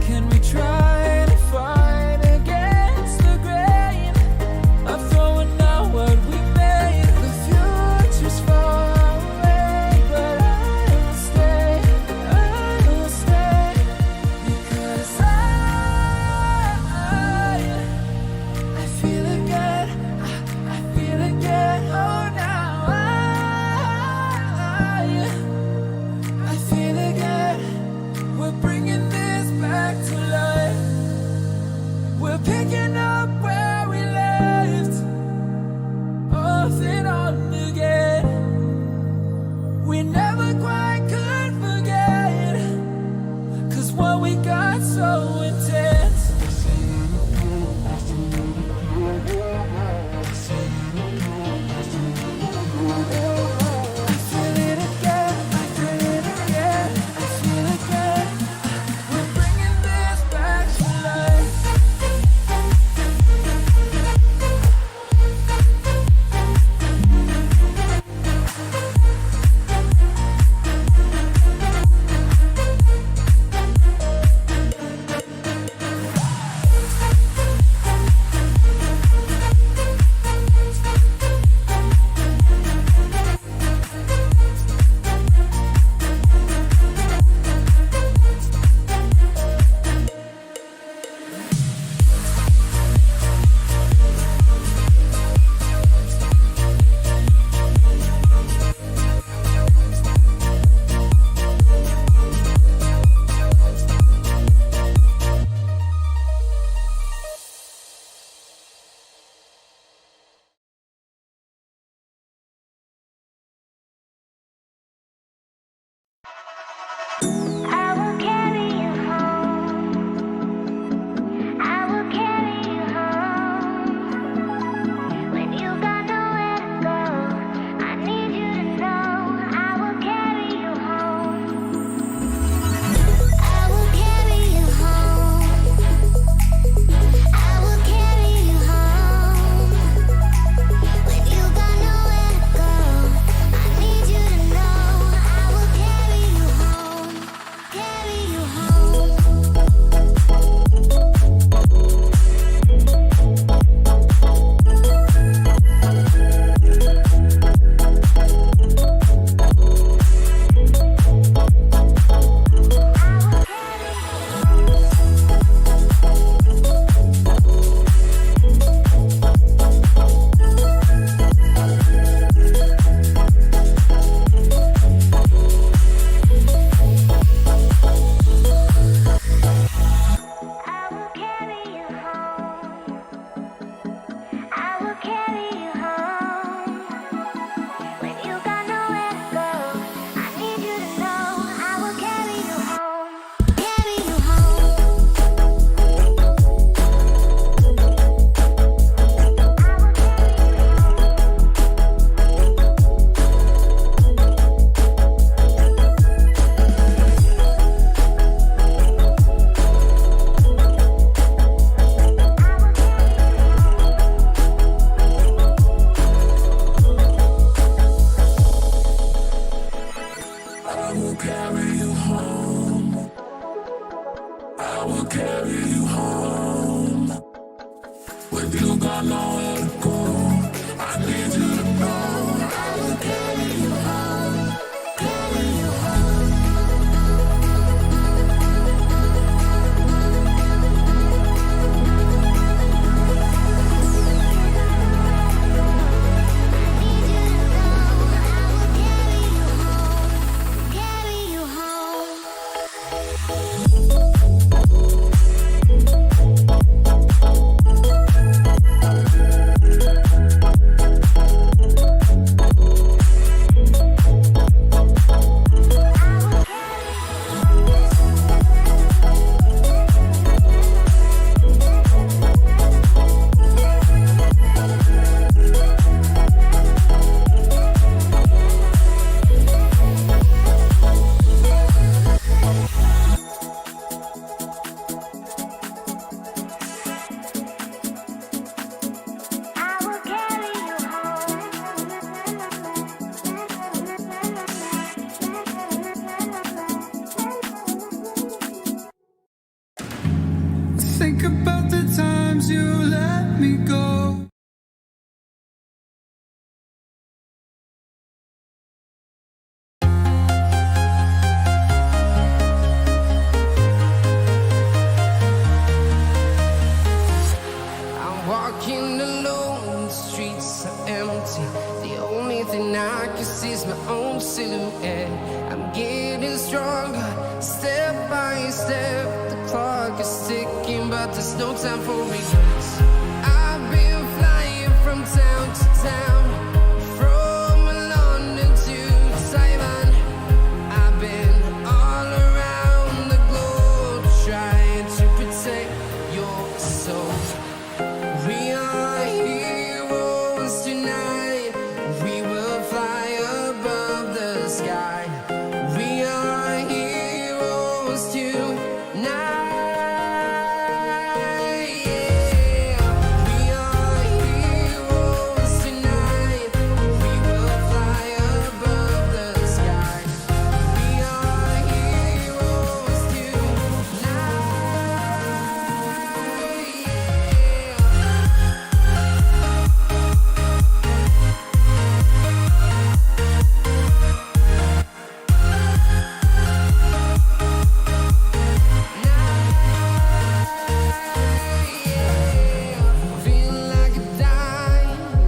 Speaker 1: Can we try to fight against the grain of throwing out what we made? The future's far away, but I will stay. I will stay, because I feel again. I feel again. Oh, now I feel again. We're bringing this back to life. We're picking up where we left off and on again. We never quite could forget, 'cause what we got so intense. I feel it again. I feel it again. I feel again. We're bringing this back to life.
Speaker 8: think about the times you let me go.
Speaker 1: I'm walking alone, the streets are empty. The only thing I can see is my own silhouette. I'm getting stronger, step by step. The clock is ticking, but there's no time for regrets. I've been flying from town to town, from London to Taiwan. I've been all around the globe trying to protect your soul. We are heroes tonight. We will fly above the sky. We are heroes tonight. Yeah. We are heroes tonight. We will fly above the sky. We are heroes tonight. Feeling like a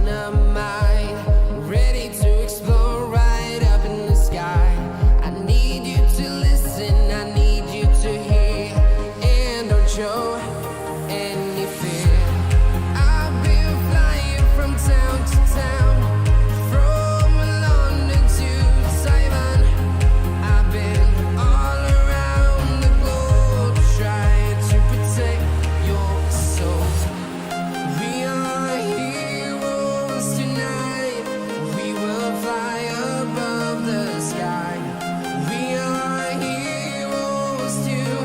Speaker 1: dynamite, ready to explode right up in the sky. I need you to listen, I need you to hear, and don't show any fear. I've been flying from town to town, from London to Taiwan. I've been all around the globe trying to protect your soul. We are heroes tonight. We will fly above the sky. We are heroes tonight.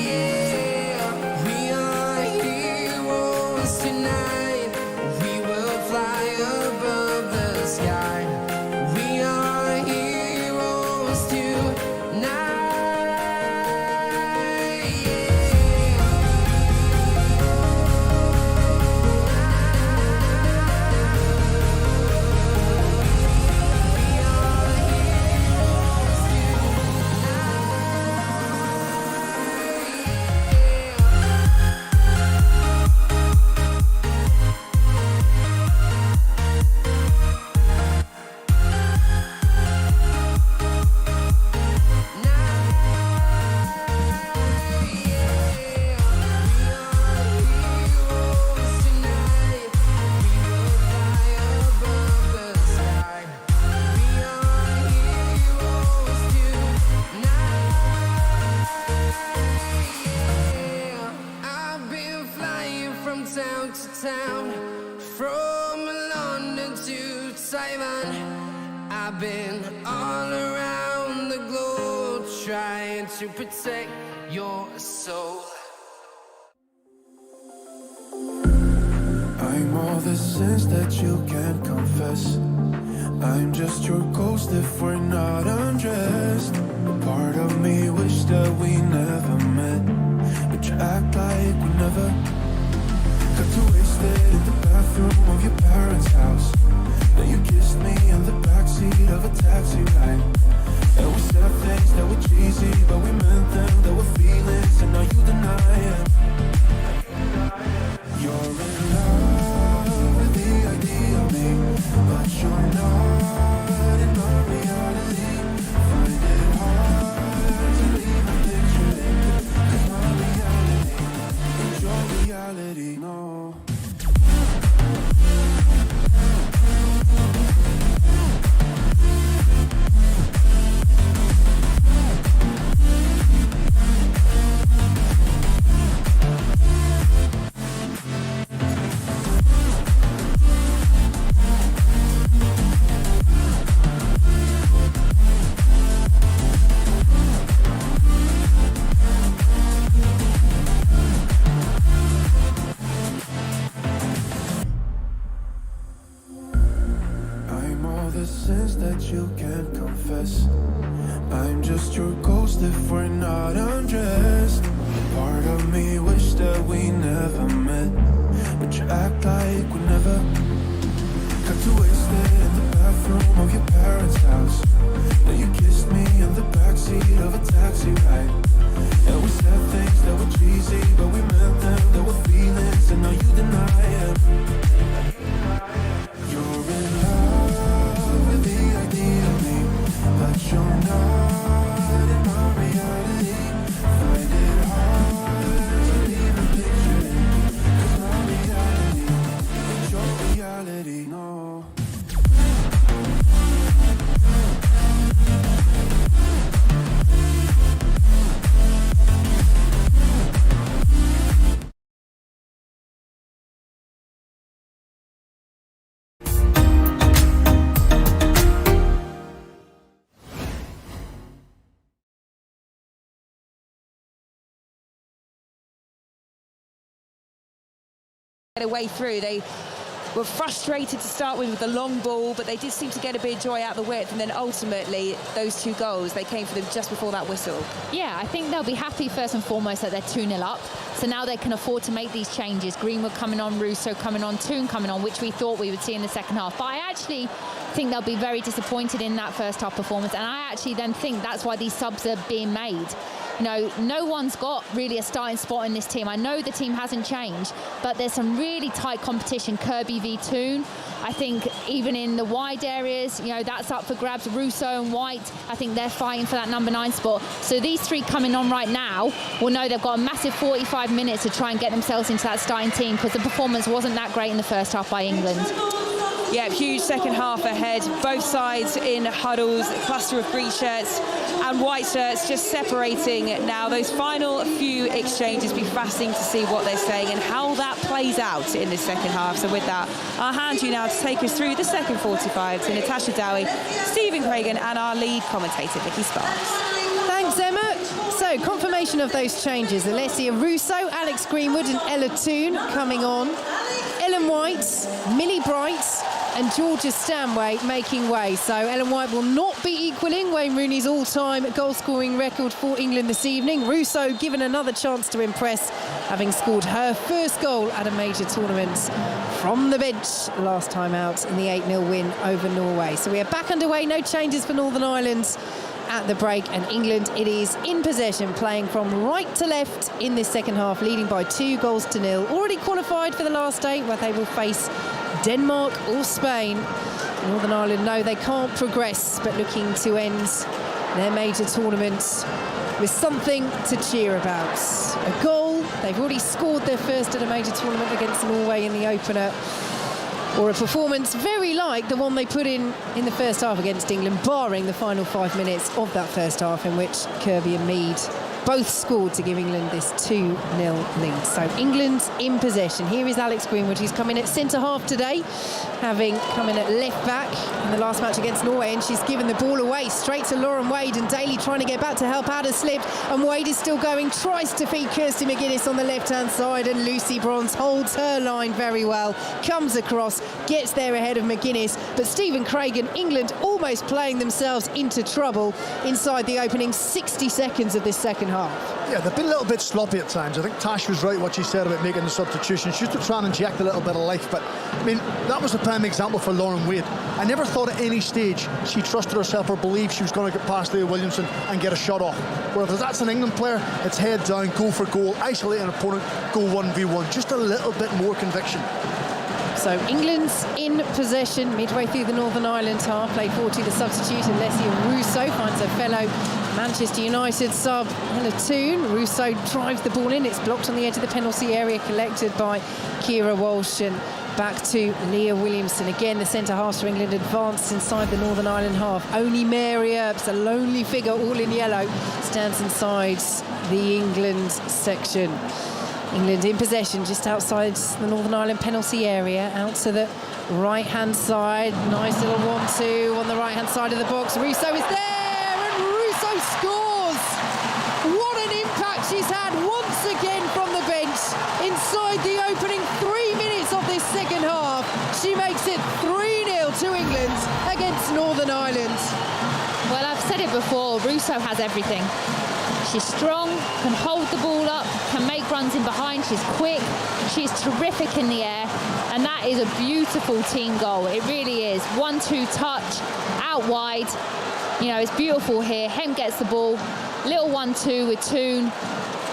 Speaker 1: Yeah. We are heroes tonight. We will fly above the sky. We are heroes tonight. Yeah. I've been flying from town to town, from London to Taiwan. I've been all around the globe trying to protect your soul.
Speaker 8: I'm all the sins that you can't confess. I'm just your ghost if we're not undressed. A part of me wish that we never met, but you act like we never. Got too wasted in the bathroom of your parents' house. Then you kissed me in the backseat of a taxi ride. And we said things that were cheesy, but we meant them. There were feelings, and now you deny it. You're in love with the idea of me, but you're not in my reality. Find it hard to leave a picture in it, 'cause my reality is your reality, no. sins that you can't confess. I'm just your ghost if we're not undressed. Part of me wish that we never met, but you act like we never. Got too wasted in the bathroom of your parents' house. Then you kissed me in the backseat of a taxi ride. And we said things that were cheesy, but we meant them. There were feelings, and now you deny it. You're in love with the idea of me, but you're not in my reality. Find it hard to even picture it, 'cause my reality ain't your reality, no.
Speaker 9: Their way through. They were frustrated to start with the long ball, but they did seem to get a bit of joy out the width, and then ultimately those 2 goals, they came for them just before that whistle.
Speaker 4: Yeah, I think they'll be happy first and foremost that they're 2-0 up. So now they can afford to make these changes. Greenwood coming on, Russo coming on, Toon coming on, which we thought we would see in the second half. But I actually think they'll be very disappointed in that first half performance, and I actually then think that's why these subs are being made. You know, no one's got really a starting spot in this team. I know the team hasn't changed, but there's some really tight competition. Kirby v Toon. I think even in the wide areas, you know, that's up for grabs. Russo and White, I think they're fighting for that number 9 spot. So these 3 coming on right now will know they've got a massive 45 minutes to try and get themselves into that starting team, because the performance wasn't that great in the first half by England.
Speaker 9: Yeah, huge second half ahead. Both sides in huddles, a cluster of green shirts and white shirts just separating now. Those final few exchanges, be fascinating to see what they're saying and how that plays out in the second half. So with that, I'll hand you now to take us through the second 45 to Natasha Dowie, Stephen Craigan and our lead commentator, Vicky Sparks.
Speaker 3: Thanks, Emma. So, confirmation of those changes. Alessia Russo, Alex Greenwood and Ella Toon coming on. Ellen White, Millie Bright and Georgia Stanway making way. So Ellen White will not be equalling Wayne Rooney's all-time goal-scoring record for England this evening. Russo given another chance to impress, having scored her first goal at a major tournament from the bench last time out in the 8-0 win over Norway. So we are back underway, no changes for Northern Ireland at the break, and England, it is in possession, playing from right to left in this second half, leading by 2-0. Already qualified for the last 8, where they will face Denmark or Spain. Northern Ireland know they can't progress, but looking to end their major tournament with something to cheer about. A goal, they've already scored their first at a major tournament against Norway in the opener, or a performance very like the one they put in the first half against England, barring the final 5 minutes of that first half, in which Kirby and Mead both scored to give England this 2-0 lead. So England's in possession. Here is Alex Greenwood, who's come in at centre-half today, having come in at left-back in the last match against Norway, and she's given the ball away straight to Lauren Wade, and Daly trying to get back to help out has slipped, and Wade is still going, tries to feed Kirsty McGuinness on the left-hand side, and Lucy Bronze holds her line very well, comes across, gets there ahead of McGuinness, but Stephen Craigan, England almost playing themselves into trouble inside the opening 60 seconds of this second half.
Speaker 5: Yeah, they've been a little bit sloppy at times. I think Tash was right what she said about making the substitutions, just to try and inject a little bit of life. But I mean, that was a prime example for Lauren Wade. I never thought at any stage she trusted herself or believed she was going to get past Leah Williamson and get a shot off. Whereas that's an England player, it's head down, go for goal, isolate an opponent, go 1v1. Just a little bit more conviction.
Speaker 3: So England's in possession midway through the Northern Ireland half. Played forward to the substitute, Alessia Russo finds her fellow Manchester United sub Ella Toon. Russo drives the ball in, it's blocked on the edge of the penalty area, collected by Ciara Walsh, and back to Leah Williamson. Again, the centre halves for England advanced inside the Northern Ireland half. Only Mary Earps, a lonely figure, all in yellow, stands inside the England section. England in possession just outside the Northern Ireland penalty area, out to the right-hand side. Nice little 1-2 on the right-hand side of the box. Russo is there, and Russo scores! What an impact she's had once again from the bench. Inside the opening 3 minutes of this second half, she makes it 3-0 to England against Northern Ireland.
Speaker 4: Well, I've said it before, Russo has everything. She's strong, can hold the ball up, can make runs in behind, she's quick, she's terrific in the air, and that is a beautiful team goal. It really is. 1-2 touch, out wide. You know, it's beautiful here. Hemp gets the ball, little 1-2 with Toon.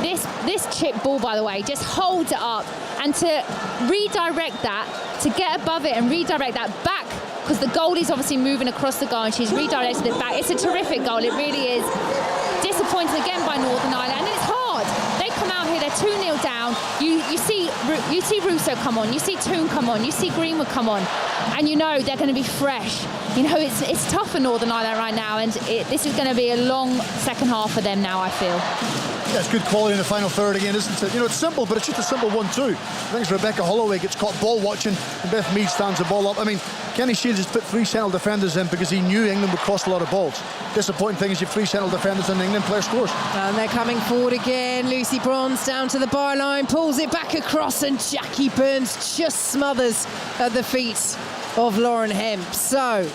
Speaker 4: This chip ball, by the way, just holds it up, and to redirect that, to get above it and redirect that back, because the goalie's obviously moving across the goal and she's redirected it back. It's a terrific goal, it really is. Disappointed again by Northern Ireland, and it's hard. They come out here, they're 2-0 down. You see Russo come on, you see Toon come on, you see Greenwood come on, and you know they're going to be fresh. You know, it's tough for Northern Ireland right now, and this is going to be a long second half for them now, I feel.
Speaker 5: Yeah, it's good quality in the final third again, isn't it? You know, it's simple, but it's just a simple 1-2. I think it's Rebecca Holloway gets caught ball watching, and Beth Mead stands the ball up. I mean, Kenny Shields has put 3 central defenders in because he knew England would cost a lot of balls. Disappointing thing is you have 3 central defenders and the England player scores.
Speaker 3: And they're coming forward again. Lucy Bronze down to the byline, pulls it back across, and Jackie Burns just smothers at the feet of Lauren Hemp. So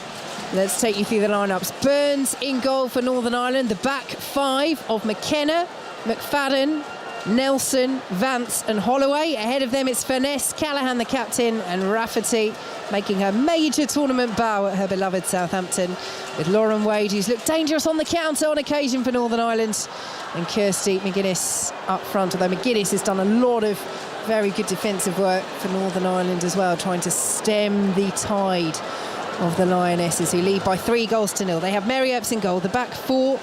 Speaker 3: let's take you through the lineups. Burns in goal for Northern Ireland. The back 5 of McKenna, McFadden, Nelson, Vance and Holloway. Ahead of them it's Finesse, Callaghan the captain, and Rafferty making her major tournament bow at her beloved Southampton, with Lauren Wade, who's looked dangerous on the counter on occasion for Northern Ireland, and Kirsty McGuinness up front, although McGuinness has done a lot of very good defensive work for Northern Ireland as well, trying to stem the tide of the Lionesses, who lead by 3-0. They have Mary Epps in goal. The back 4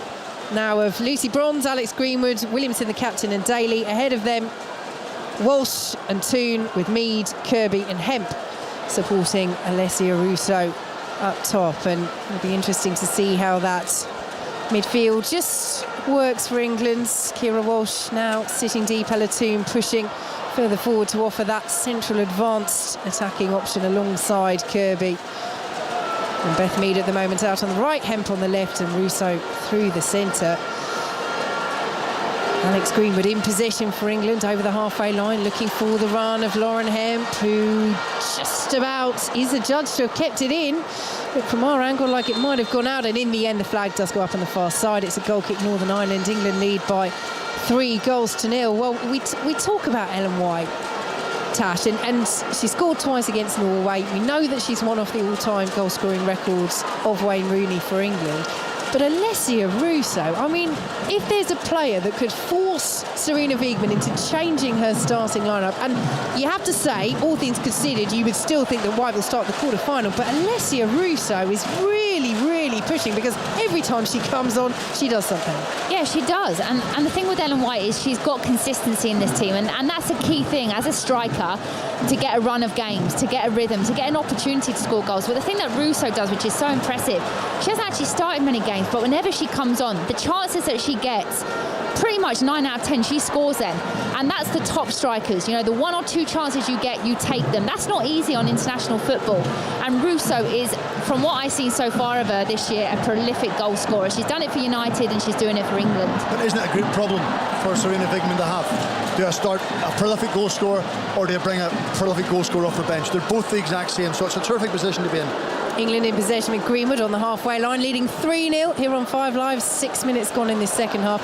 Speaker 3: now of Lucy Bronze, Alex Greenwood, Williamson the captain, and Daly. Ahead of them Walsh and Toon, with Mead, Kirby and Hemp supporting Alessia Russo up top. And it'll be interesting to see how that midfield just works for England. Kira Walsh now sitting deep, Ella Toon pushing further forward to offer that central advanced attacking option alongside Kirby. And Beth Mead at the moment out on the right, Hemp on the left, and Russo through the centre. Alex Greenwood in possession for England over the halfway line, looking for the run of Lauren Hemp, who just about is adjudged to have kept it in. But from our angle, like it might have gone out, and in the end the flag does go up on the far side. It's a goal kick, Northern Ireland. England lead by 3-0. Well, we talk about Ellen White, Tash, and she scored twice against Norway. We know that she's one of the all-time goal-scoring records of Wayne Rooney for England. But Alessia Russo, I mean, if there's a player that could force Serena Wiegmann into changing her starting lineup, and you have to say, all things considered, you would still think that White will start the quarter-final, but Alessia Russo is really, really pushing, because every time she comes on, she does something.
Speaker 4: Yeah, she does. And the thing with Ellen White is she's got consistency in this team, and that's a key thing as a striker, to get a run of games, to get a rhythm, to get an opportunity to score goals. But the thing that Russo does, which is so impressive, she hasn't actually started many games, but whenever she comes on, the chances that she gets, pretty much 9 out of 10, she scores them. And that's the top strikers. You know, the 1 or 2 chances you get, you take them. That's not easy on international football. And Russo is, from what I've seen so far of her this year, a prolific goal scorer. She's done it for United and she's doing it for England.
Speaker 5: But isn't it a great problem for Serena Wiegmann to have? Do I start a prolific goal scorer, or do you bring a prolific goal scorer off the bench? They're both the exact same, so it's a terrific position to be in.
Speaker 3: England in possession with Greenwood on the halfway line, leading 3-0 here on 5 Live. 6 minutes gone in this second half.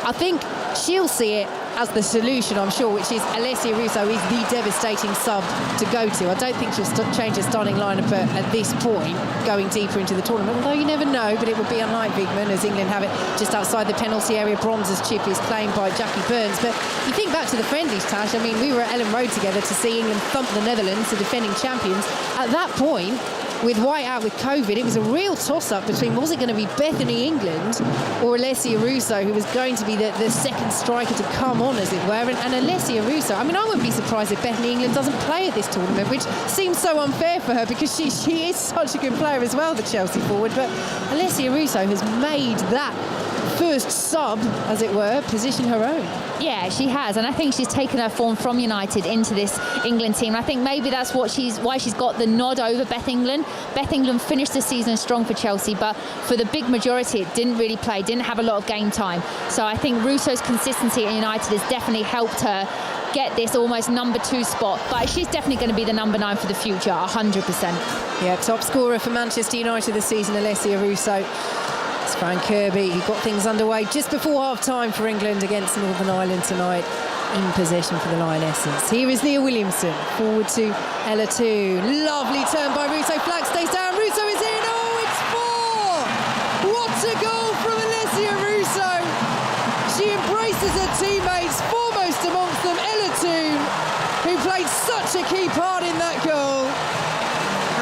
Speaker 3: I think she'll see it as the solution, I'm sure, which is Alessia Russo is the devastating sub to go to. I don't think she'll change her starting lineup at this point, going deeper into the tournament, although you never know, but it would be unlike Wiegmann, as England have it just outside the penalty area. Bronze's chip is claimed by Jackie Burns. But you think back to the friendlies, Tash, I mean, we were at Ellen Road together to see England thump the Netherlands, the defending champions. At that point, with White out with COVID, it was a real toss-up between, was it going to be Bethany England or Alessia Russo, who was going to be the second striker to come on, as it were. And Alessia Russo, I mean, I wouldn't be surprised if Bethany England doesn't play at this tournament, which seems so unfair for her, because she is such a good player as well, the Chelsea forward. But Alessia Russo has made that first sub, as it were, position her own.
Speaker 4: Yeah, she has, and I think she's taken her form from United into this England team. I think maybe that's why she's got the nod over Beth England. Beth England finished the season strong for Chelsea, but for the big majority, it didn't really play, didn't have a lot of game time. So I think Russo's consistency at United has definitely helped her get this almost number 2 spot, but she's definitely going to be the number 9 for the future, 100%.
Speaker 3: Yeah, top scorer for Manchester United this season, Alessia Russo. It's Frank Kirby. He got things underway just before half-time for England against Northern Ireland tonight, in possession for the Lionesses. Here is Leah Williamson, forward to Ella 2. Lovely turn by Russo. Flag stays down. Russo is in. Oh, it's 4! What a goal from Alessia Russo! She embraces her teammates, foremost amongst them Ella Toone, who played such a key part in that goal.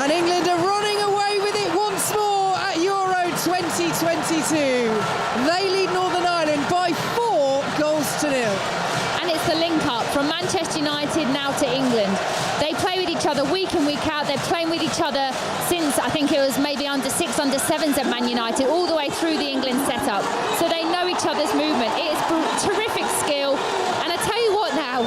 Speaker 3: And England are running away with it once more at Euro 2022. They lead Northern Ireland by 4-0.
Speaker 4: And it's the link-up from Manchester United now to England. They play with each other week in, week out. They're playing with each other since, I think it was maybe under 6, under 7s at Man United, all the way through the England setup. So they know each other's movement. It is terrific skill. And I tell you what now,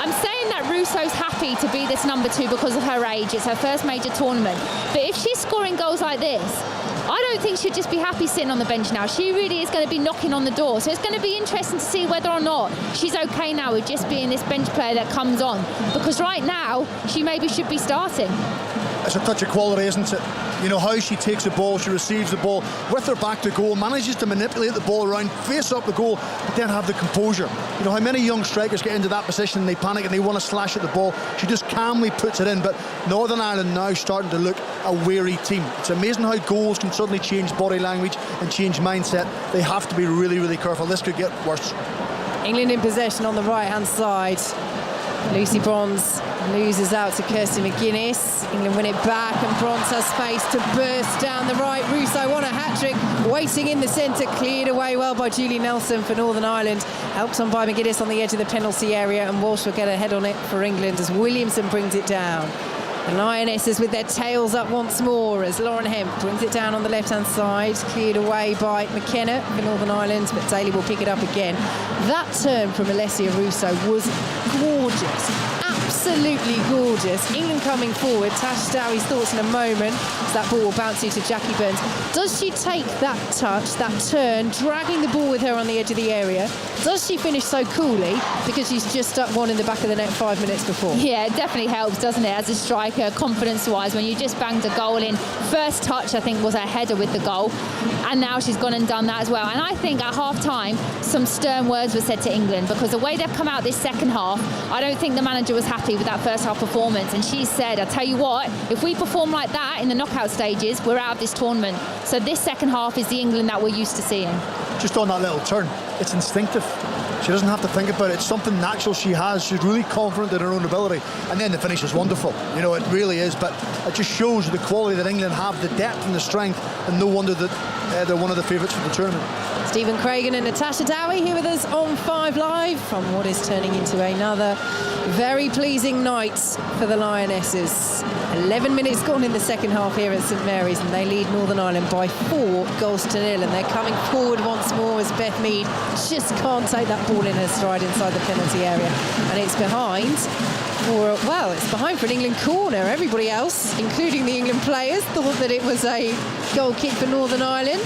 Speaker 4: I'm saying that Russo's happy to be this number 2 because of her age. It's her first major tournament. But if she's scoring goals like this, I don't think she'll just be happy sitting on the bench now. She really is going to be knocking on the door. So it's going to be interesting to see whether or not she's okay now with just being this bench player that comes on. Because right now, she maybe should be starting.
Speaker 5: It's a touch of quality, isn't it? You know, how she takes the ball, she receives the ball with her back to goal, manages to manipulate the ball around, face up the goal, but then have the composure. You know, how many young strikers get into that position and they panic and they want to slash at the ball. She just calmly puts it in, but Northern Ireland now starting to look a wary team. It's amazing how goals can suddenly change body language and change mindset. They have to be really, really careful. This could get worse.
Speaker 3: England in possession on the right-hand side. Lucy Bronze loses out to Kirsty McGuinness. England win it back, and Bronze has space to burst down the right. Russo on a hat-trick, waiting in the centre, cleared away well by Julie Nelson for Northern Ireland. Helped on by McGuinness on the edge of the penalty area, and Walsh will get a head on it for England as Williamson brings it down. The Lionesses with their tails up once more as Lauren Hemp brings it down on the left-hand side, cleared away by McKenna for Northern Ireland, but Daly will pick it up again. That turn from Alessia Russo was gorgeous. Absolutely gorgeous. England coming forward. Tash Dowie's thoughts in a moment as that ball will bounce into Jackie Burns. Does she take that touch, that turn, dragging the ball with her on the edge of the area? Does she finish so coolly because she's just stuck one in the back of the net 5 minutes before?
Speaker 4: Yeah, it definitely helps, doesn't it, as a striker, confidence-wise, when you just banged a goal in. First touch, I think, was her header with the goal, and now she's gone and done that as well. And I think at half-time, some stern words were said to England, because the way they've come out this second half, I don't think the manager was happy with that first half performance. And she said, I tell you what, if we perform like that in the knockout stages, we're out of this tournament. So this second half is the England that we're used to seeing.
Speaker 5: Just on that little turn, it's instinctive. She doesn't have to think about it. It's something natural she has. She's really confident in her own ability. And then the finish is wonderful. You know, it really is. But it just shows the quality that England have, the depth and the strength. And no wonder that they're one of the favourites for the tournament.
Speaker 3: Stephen Craigan and Natasha Dowie here with us on 5 Live from what is turning into another very pleasing night for the Lionesses. 11 minutes gone in the second half here at St Mary's, and they lead Northern Ireland by 4-0. And they're coming forward once more as Beth Mead just can't take that ball in her stride inside the penalty area. And it's behind for an England corner. Everybody else, including the England players, thought that it was a goal kick for Northern Ireland.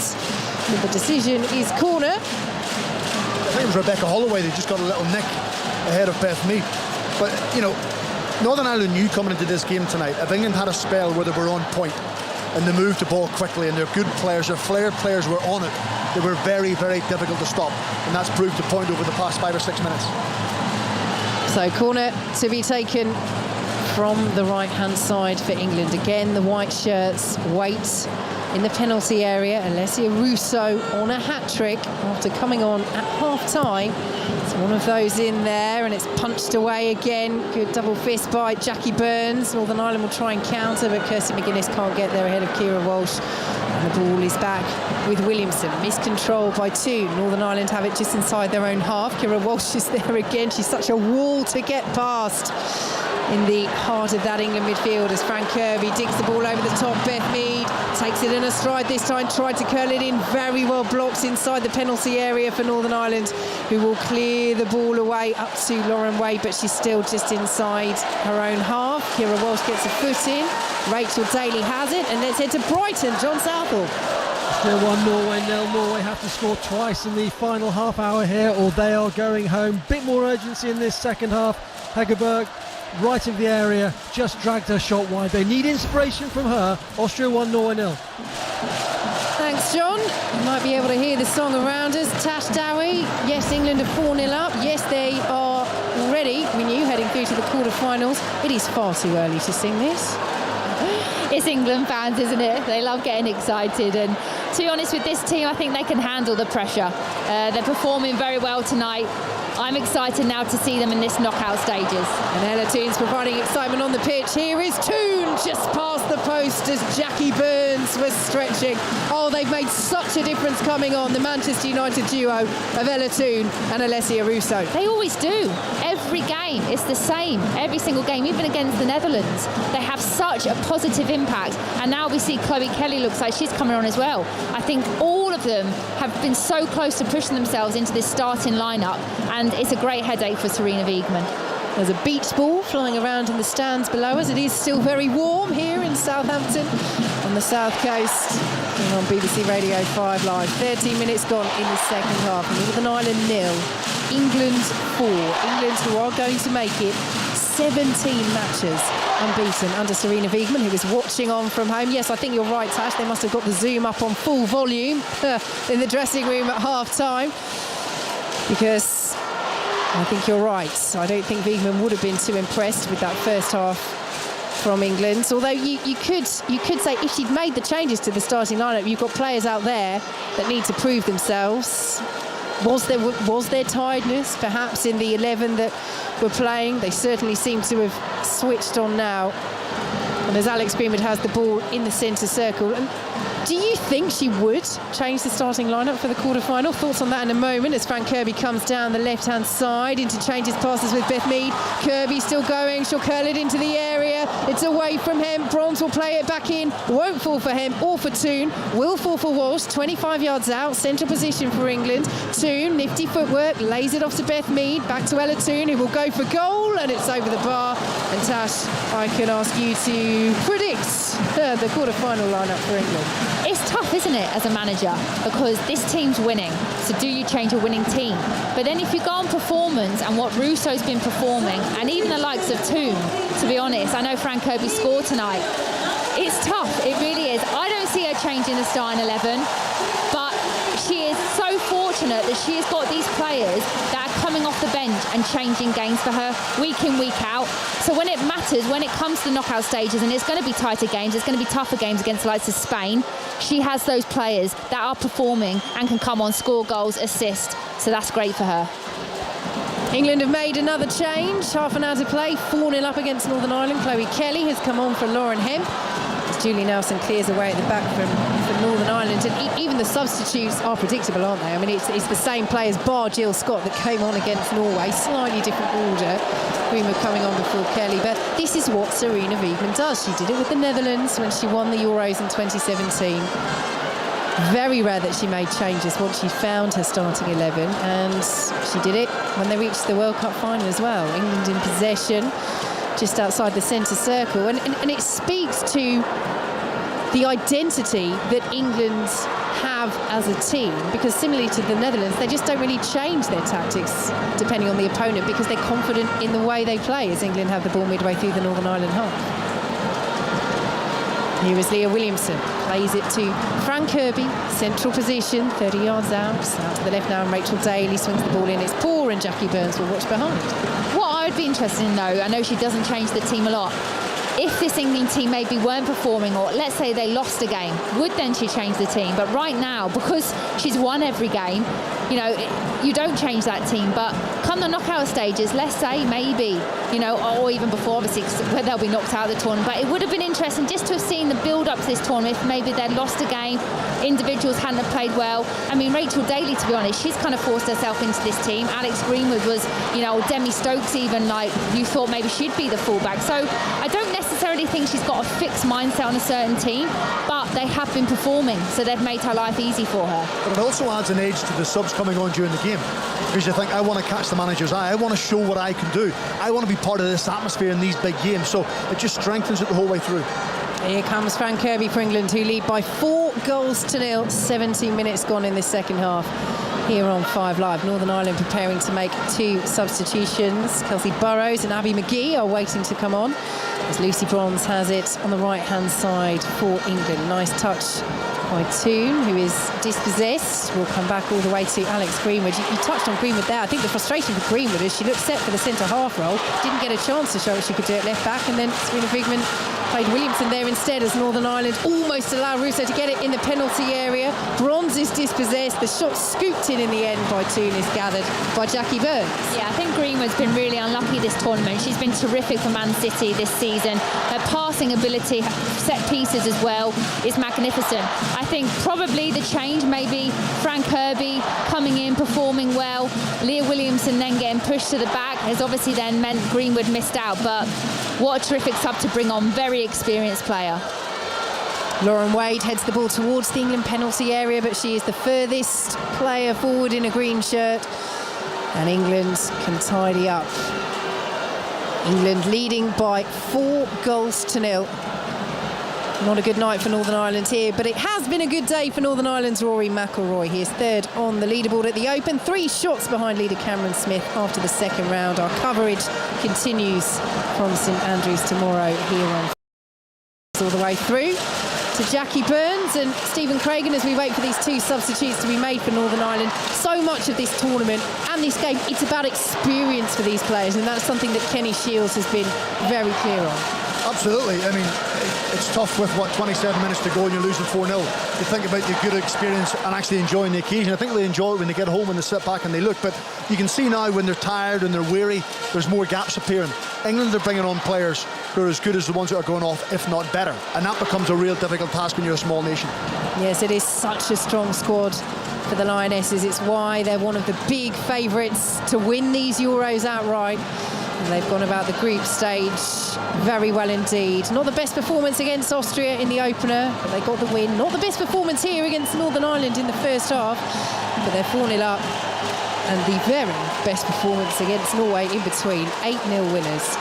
Speaker 3: But the decision is corner.
Speaker 5: I think it was Rebecca Holloway that just got a little nick ahead of Beth Mead. But, you know, Northern Ireland knew coming into this game tonight, if England had a spell where they were on point and they moved the ball quickly and their good players, their flair players were on it, they were very, very difficult to stop. And that's proved the point over the past 5 or 6 minutes.
Speaker 3: So corner to be taken from the right-hand side for England. Again, the white shirts wait in the penalty area. Alessia Russo on a hat-trick after coming on at half-time. It's one of those in there, and it's punched away again. Good double fist by Jackie Burns. Northern Ireland will try and counter, but Kirsty McGuinness can't get there ahead of Kira Walsh. And the ball is back with Williamson. Miscontrol by 2. Northern Ireland have it just inside their own half. Kira Walsh is there again. She's such a wall to get past in the heart of that England midfield as Frank Kirby digs the ball over the top. Beth Mead takes it in a stride this time, tried to curl it in, very well blocked inside the penalty area for Northern Ireland, who will clear the ball away up to Lauren Wade, but she's still just inside her own half. Kira Walsh gets a foot in, Rachel Daly has it, and let's head to Brighton. John Southall.
Speaker 6: Still 1, Norway 0. Norway have to score twice in the final half hour here, or they are going home. Bit more urgency in this second half. Hegerberg, right of the area, just dragged her shot wide. They need inspiration from her. Austria 1, Norway 0.
Speaker 3: Thanks, John. You might be able to hear the song around us. Tash Dowie. Yes, England are 4-0 up. Yes, they are already, we knew, heading through to the quarter-finals. It is far too early to sing this.
Speaker 4: It's England fans, isn't it? They love getting excited, and to be honest with this team, I think they can handle the pressure. They're performing very well tonight. I'm excited now to see them in this knockout stages.
Speaker 3: And Ella Toon's providing excitement on the pitch. Here is Toon just past the post as Jackie Burns was stretching. Oh, they've made such a difference coming on, the Manchester United duo of Ella Toon and Alessia Russo.
Speaker 4: They always do. Every game, it's the same. Every single game, even against the Netherlands. They have such a positive impact. And now we see Chloe Kelly looks like she's coming on as well. I think all of them have been so close to pushing themselves into this starting lineup, and it's a great headache for Serena Wiegmann.
Speaker 3: There's a beach ball flying around in the stands below us. It is still very warm here in Southampton on the south coast. And on BBC Radio 5 Live. 13 minutes gone in the second half. Northern Ireland 0, England 4. England who are going to make it 17 matches unbeaten under Serena Wiegmann, who was watching on from home. Yes, I think you're right, Tash. They must have got the Zoom up on full volume in the dressing room at half-time, because I think you're right. I don't think Wiegmann would have been too impressed with that first half from England. Although you could say if she'd made the changes to the starting lineup, you've got players out there that need to prove themselves. Was there tiredness perhaps in the 11 that were playing? They certainly seem to have switched on now. And as Alex Greenwood has the ball in the centre circle, and do you think she would change the starting lineup for the quarter-final? Thoughts on that in a moment as Fran Kirby comes down the left-hand side, interchanges passes with Beth Mead. Kirby still going, she'll curl it into the area. It's away from Hemp. Bronze will play it back in. Won't fall for Hemp or for Toon. Will fall for Walsh. 25 yards out, central position for England. Toon, nifty footwork, lays it off to Beth Mead. Back to Ella Toon, who will go for goal, and it's over the bar. And Tash, I can ask you to predict the quarter-final lineup for England.
Speaker 4: It's tough, isn't it, as a manager, because this team's winning. So do you change a winning team? But then if you go on performance and what Russo's been performing, and even the likes of Toon, to be honest, I know Fran Kirby scored tonight. It's tough, it really is. I don't see her changing the starting 11, but she is so fortunate that she has got these players that are coming off the bench and changing games for her week in, week out. So when it matters, when it comes to the knockout stages, and it's going to be tighter games, it's going to be tougher games against the likes of Spain, she has those players that are performing and can come on, score goals, assist. So that's great for her.
Speaker 3: England have made another change. Half an hour to play, 4-0 up against Northern Ireland. Chloe Kelly has come on for Lauren Hemp. As Julie Nelson clears away at the back from Northern Ireland. And even the substitutes are predictable, aren't they? I mean, it's the same players, bar Jill Scott, that came on against Norway. Slightly different order. Greenwood coming on before Kelly. But this is what Serena Wiegmann does. She did it with the Netherlands when she won the Euros in 2017. Very rare that she made changes once she found her starting 11, and she did it when they reached the World Cup final as well. England in possession, just outside the centre circle, and it speaks to the identity that England have as a team, because similarly to the Netherlands, they just don't really change their tactics depending on the opponent, because they're confident in the way they play as England have the ball midway through the Northern Ireland half. Here is Leah Williamson, plays it to Fran Kirby, central position, 30 yards out to the left now, and Rachel Daly swings the ball in. It's poor, and Jackie Burns will watch behind.
Speaker 4: What I would be interested in, though, I know she doesn't change the team a lot, if this England team maybe weren't performing, or let's say they lost a game, would then she change the team? But right now, because she's won every game, you know, you don't change that team. But come the knockout stages, let's say maybe, you know, or even before, obviously, where they'll be knocked out of the tournament. But it would have been interesting just to have seen the build-up to this tournament. If maybe they'd lost a game, individuals hadn't have played well. I mean, Rachel Daly, to be honest, she's kind of forced herself into this team. Alex Greenwood was, you know, Demi Stokes even, like, you thought maybe she'd be the fullback. So I don't necessarily think she's got a fixed mindset on a certain team, but they have been performing, so they've made her life easy for her.
Speaker 5: But it also adds an edge to the subs coming on during the game, because you think, I want to catch the manager's eye, I want to show what I can do, I want to be part of this atmosphere in these big games, so it just strengthens it the whole way through.
Speaker 3: Here comes Frank Kirby for England, who lead by 4-0. 17 minutes gone in this second half. Here on 5 Live, Northern Ireland preparing to make 2 substitutions. Kelsey Burrows and Abby McGee are waiting to come on, as Lucy Bronze has it on the right-hand side for England. Nice touch by Toon, who is dispossessed. We'll come back all the way to Alex Greenwood. You touched on Greenwood there. I think the frustration for Greenwood is she looked set for the centre-half role, didn't get a chance to show what she could do at left-back, and then Serena Brigman played Williamson there instead, as Northern Ireland almost allow Russo to get it in the penalty area. Bronze is dispossessed. The shot scooped in the end by Toon is gathered by Jackie Burns.
Speaker 4: Yeah, I think Greenwood's been really unlucky this tournament. She's been terrific for Man City this season. Her passing ability, set pieces as well, is magnificent. I think probably the change, maybe Frank Kirby coming in, performing well, Leah Williamson then getting pushed to the back, has obviously then meant Greenwood missed out. But what a terrific sub to bring on, very experienced player.
Speaker 3: Lauren Wade heads the ball towards the England penalty area, but she is the furthest player forward in a green shirt, and England can tidy up. England leading by 4-0. Not a good night for Northern Ireland here, but it has been a good day for Northern Ireland's Rory McIlroy. He is third on the leaderboard at the Open, 3 shots behind leader Cameron Smith after the second round. Our coverage continues from St Andrews tomorrow here on all the way through to Jackie Burns and Stephen Craigan as we wait for these 2 substitutes to be made for Northern Ireland. So much of this tournament and this game, it's about experience for these players, and that's something that Kenny Shields has been very clear on.
Speaker 5: Absolutely. I mean, it's tough with, 27 minutes to go and you're losing 4-0. You think about the good experience and actually enjoying the occasion. I think they enjoy it when they get home and they sit back and they look. But you can see now when they're tired and they're weary, there's more gaps appearing. England are bringing on players who are as good as the ones that are going off, if not better. And that becomes a real difficult task when you're a small nation. Yes,
Speaker 3: it is such a strong squad for the Lionesses. It's why they're one of the big favourites to win these Euros outright. And they've gone about the group stage very well indeed. Not the best performance against Austria in the opener, but they got the win. Not the best performance here against Northern Ireland in the first half, but they're 4-0 up. And the very best performance against Norway in between. 8-0 winners.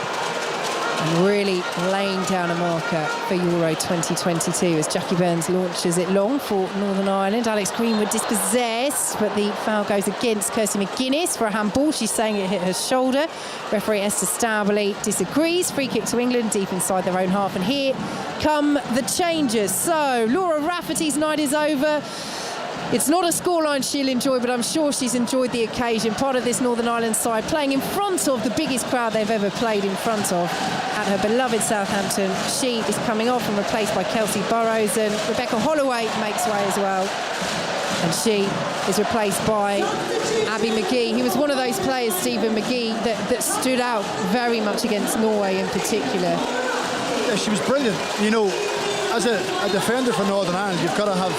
Speaker 3: And really laying down a marker for Euro 2022 as Jackie Burns launches it long for Northern Ireland. Alex Greenwood dispossessed, but the foul goes against Kirsty McGuinness for a handball. She's saying it hit her shoulder. Referee Esther Stabley disagrees. Free kick to England deep inside their own half. And here come the changes. So Laura Rafferty's night is over. It's not a scoreline she'll enjoy, but I'm sure she's enjoyed the occasion. Part of this Northern Ireland side playing in front of the biggest crowd they've ever played in front of at her beloved Southampton. She is coming off and replaced by Kelsey Burrows, and Rebecca Holloway makes way as well. And she is replaced by Abby McGee. He was one of those players, Stephen McGee, that stood out very much against Norway in particular.
Speaker 5: Yeah, she was brilliant. You know, as a defender for Northern Ireland, you've got to have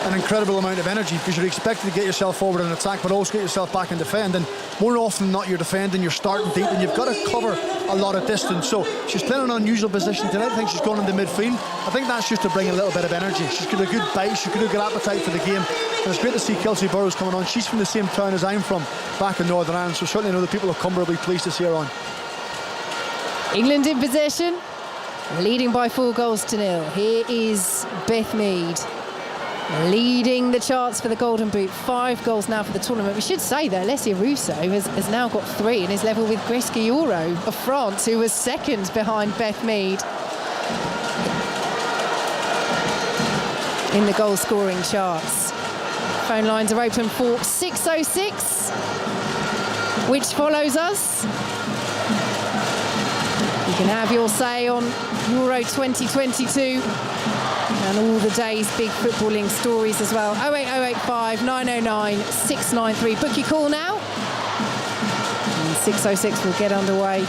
Speaker 5: an incredible amount of energy because you're expected to get yourself forward in attack but also get yourself back and defend, and more often than not you're defending, you're starting deep and you've got to cover a lot of distance. So she's playing an unusual position tonight. I think she's gone into midfield. I think that's just to bring a little bit of energy. She's got a good bite, she's got a good appetite for the game, and it's great to see Kelsey Burrows coming on. She's from the same town as I'm from, back in Northern Ireland, so certainly I know the people of Cumbria will be pleased to see her on.
Speaker 3: England in possession, leading by 4-0. Here is Beth Mead, leading the charts for the Golden Boot. 5 goals now for the tournament. We should say that Alessia Russo has now got 3 and is level with Grace Guillaureau of France, who was second behind Beth Mead in the goal scoring charts. Phone lines are open for 606, which follows us. You can have your say on Euro 2022 and all the day's big footballing stories as well. 08085 909 693. Book your call now. And 606 will get underway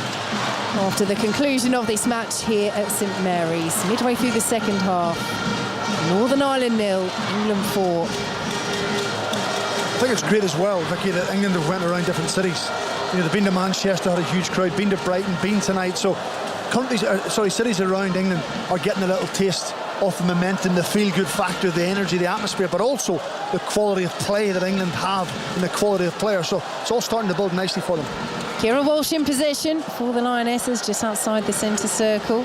Speaker 3: after the conclusion of this match here at St Mary's. Midway through the second half. Northern Ireland 0, England 4.
Speaker 5: I think it's great as well, Vicky, that England have went around different cities. You know, they've been to Manchester, had a huge crowd, been to Brighton, been tonight. So cities around England are getting a little taste of the momentum, the feel-good factor, the energy, the atmosphere, but also the quality of play that England have and the quality of players. So it's all starting to build nicely for them.
Speaker 3: Kira Walsh in possession for the Lionesses, just outside the centre circle.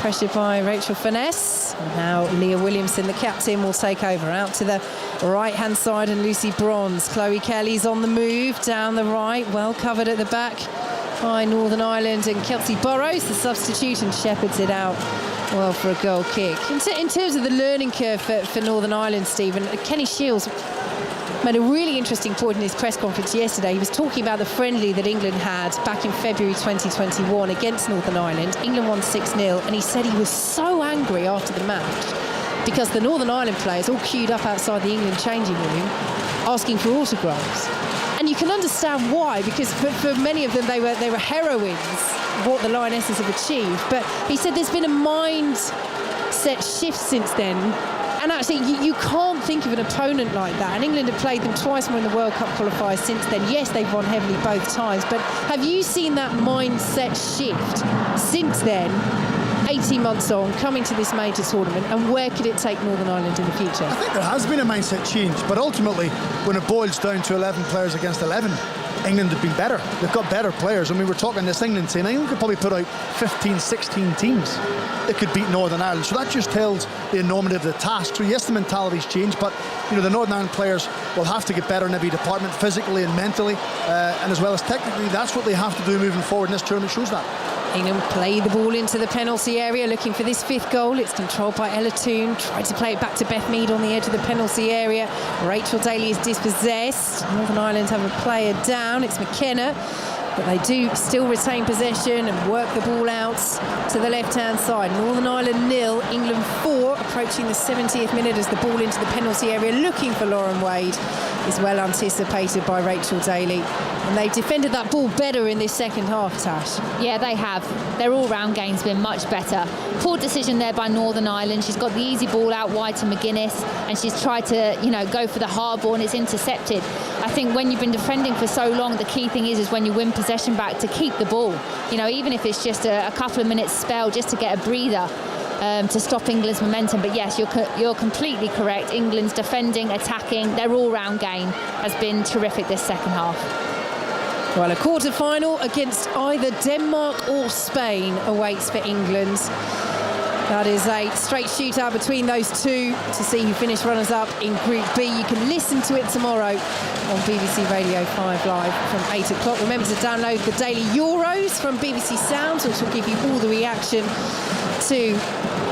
Speaker 3: pressured by Rachel Finesse. And now Leah Williamson, the captain, will take over. Out to the right-hand side, and Lucy Bronze. Chloe Kelly's on the move, down the right, well covered at the back by Northern Ireland, and Kelsey Burrows, the substitute, and shepherds it out well for a goal kick. In terms of the learning curve for Northern Ireland, Stephen, Kenny Shields made a really interesting point in his press conference yesterday. He was talking about the friendly that England had back in February 2021 against Northern Ireland. England won 6-0, and he said he was so angry after the match because the Northern Ireland players all queued up outside the England changing room asking for autographs. And you can understand why, because for many of them they were heroines of what the Lionesses have achieved. But he said there's been a mindset shift since then. And actually, you can't think of an opponent like that. And England have played them twice more in the World Cup qualifiers since then. Yes, they've won heavily both times. But have you seen that mindset shift since then, 18 months on, coming to this major tournament? And where could it take Northern Ireland in the future?
Speaker 5: I think there has been a mindset change. But ultimately, when it boils down to 11 players against 11, England have been better. They've got better players. I mean, we're talking this England team. England could probably put out 15, 16 teams that could beat Northern Ireland. So that just tells the enormity of the task. So yes, the mentality's changed, but you know, the Northern Ireland players will have to get better in every department, physically and mentally, and as well as technically. That's what they have to do moving forward, and this tournament shows that.
Speaker 3: England play the ball into the penalty area, looking for this fifth goal. It's controlled by Ella Toone. Tried to play it back to Beth Mead on the edge of the penalty area. Rachel Daly is dispossessed. Northern Ireland have a player down. It's McKenna. But they do still retain possession and work the ball out to the left-hand side. Northern Ireland 0, England 4, approaching the 70th minute as the ball into the penalty area, looking for Lauren Wade, is well anticipated by Rachel Daly. And they've defended that ball better in this second half, Tash.
Speaker 4: Yeah, they have. Their all-round game's been much better. Poor decision there by Northern Ireland. She's got the easy ball out wide to McGuinness, and she's tried to, go for the hard ball, and it's intercepted. I think when you've been defending for so long, the key thing is when you win possession back, to keep the ball. Even if it's just a couple of minutes spell, just to get a breather. To stop England's momentum. But yes, you're completely correct. England's defending, attacking, their all-round game has been terrific this second half.
Speaker 3: Well, a quarter-final against either Denmark or Spain awaits for England. That is a straight shootout between those two to see who finish runners-up in Group B. You can listen to it tomorrow on BBC Radio 5 Live from 8 o'clock. Remember to download the Daily Euros from BBC Sounds, which will give you all the reaction to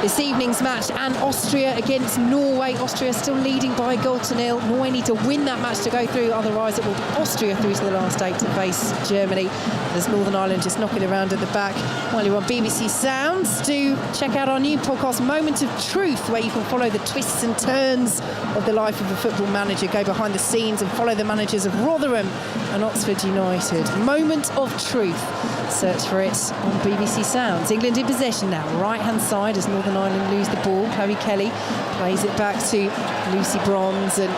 Speaker 3: this evening's match, and Austria against Norway. Austria still leading by 1-0. Norway need to win that match to go through, otherwise it will be Austria through to the last 8 to face Germany. There's Northern Ireland just knocking around at the back. While you're on BBC Sounds, do check out our new podcast, Moment of Truth, where you can follow the twists and turns of the life of a football manager, go behind the scenes and follow the managers of Rotherham and Oxford United. Moment of Truth. Search for it on BBC Sounds. England in possession now, right-hand side as Northern Ireland lose the ball. Chloe Kelly plays it back to Lucy Bronze, and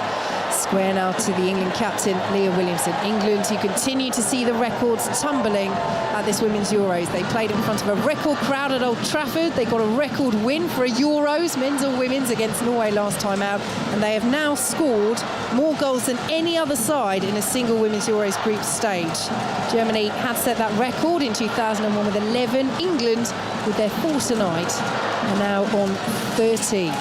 Speaker 3: square now to the England captain, Leah Williamson. England, who continue to see the records tumbling at this Women's Euros. They played in front of a record crowd at Old Trafford. They got a record win for a Euros, men's or women's, against Norway last time out. And they have now scored more goals than any other side in a single Women's Euros group stage. Germany had set that record in 2001 with 11. England, with their 4 tonight, are now on 13.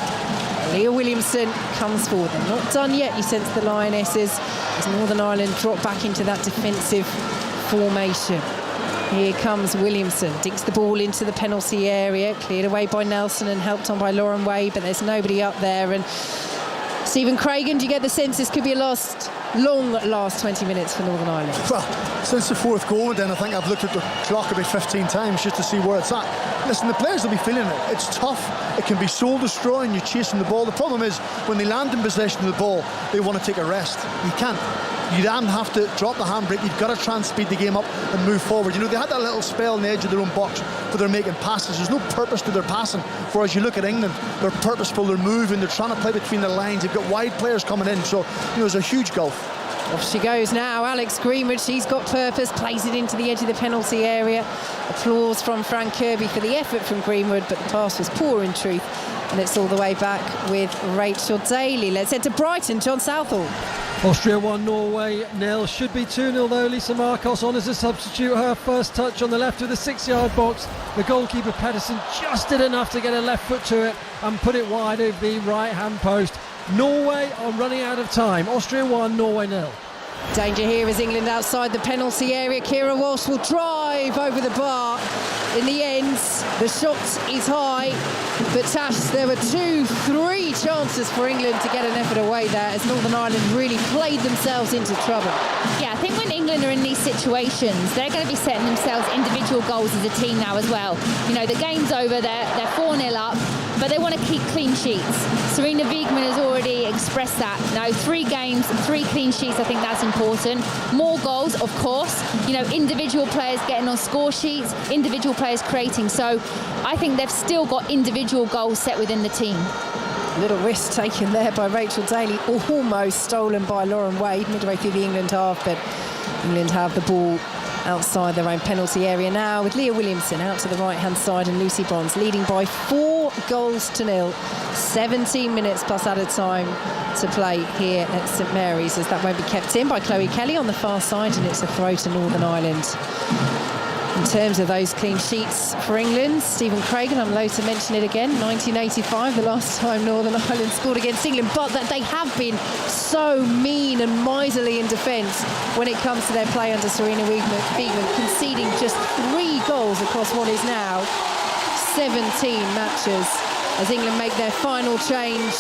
Speaker 3: Leah Williamson comes forward. They're not done yet, you sense, the Lionesses, as Northern Ireland drop back into that defensive formation. Here comes Williamson, digs the ball into the penalty area, cleared away by Nelson and helped on by Lauren Wade, but there's nobody up there. And Stephen Craigan, do you get the sense this could be a long last 20 minutes for Northern Ireland?
Speaker 5: Well, since the fourth goal, then I think I've looked at the clock about 15 times just to see where it's at. Listen, the players will be feeling it. It's tough. It can be soul-destroying. You're chasing the ball. The problem is, when they land in possession of the ball, they want to take a rest. You can't. You then have to drop the handbrake. You've got to try and speed the game up and move forward. They had that little spell on the edge of their own box where they're making passes. There's no purpose to their passing. Whereas you look at England, they're purposeful, they're moving, they're trying to play between the lines. They've got wide players coming in. So, there's a huge gulf.
Speaker 3: Off she goes now, Alex Greenwood. She's got purpose, plays it into the edge of the penalty area. Applause from Frank Kirby for the effort from Greenwood, but the pass was poor in truth. And it's all the way back with Rachel Daly. Let's head to Brighton. John Southall.
Speaker 6: Austria 1, Norway 0. Should be 2-0 though. Lisa Marcos on as a substitute. Her first touch on the left of the 6-yard box. The goalkeeper Pedersen just did enough to get a left foot to it and put it wide of the right-hand post. Norway are running out of time. Austria 1, Norway 0.
Speaker 3: Danger here as England outside the penalty area. Kira Walsh will drive over the bar. In the end, the shot is high, but Tash, there were 2-3 chances for England to get an effort away there as Northern Ireland really played themselves into trouble.
Speaker 4: Yeah, I think when England are in these situations, they're going to be setting themselves individual goals as a team now as well. You know, the game's over, they're 4-0 up, but they want to keep clean sheets. Serena Wiegman has already expressed that. Now, 3 games, 3 clean sheets, I think that's important. More goals, of course. You know, individual players getting on score sheets, individual players creating. So I think they've still got individual goals set within the team.
Speaker 3: Little risk taken there by Rachel Daly, almost stolen by Lauren Wade midway through the England half, but England have the ball outside their own penalty area now with Leah Williamson out to the right-hand side and Lucy Bronze leading by 4-0. 17 minutes plus added time to play here at St Mary's, as that won't be kept in by Chloe Kelly on the far side, and it's a throw to Northern Ireland. In terms of those clean sheets for England, Stephen Craigan, I'm loath to mention it again, 1985, the last time Northern Ireland scored against England, but that they have been so mean and miserly in defence when it comes to their play under Serena Wiegman, conceding just 3 goals across what is now 17 matches as England make their final change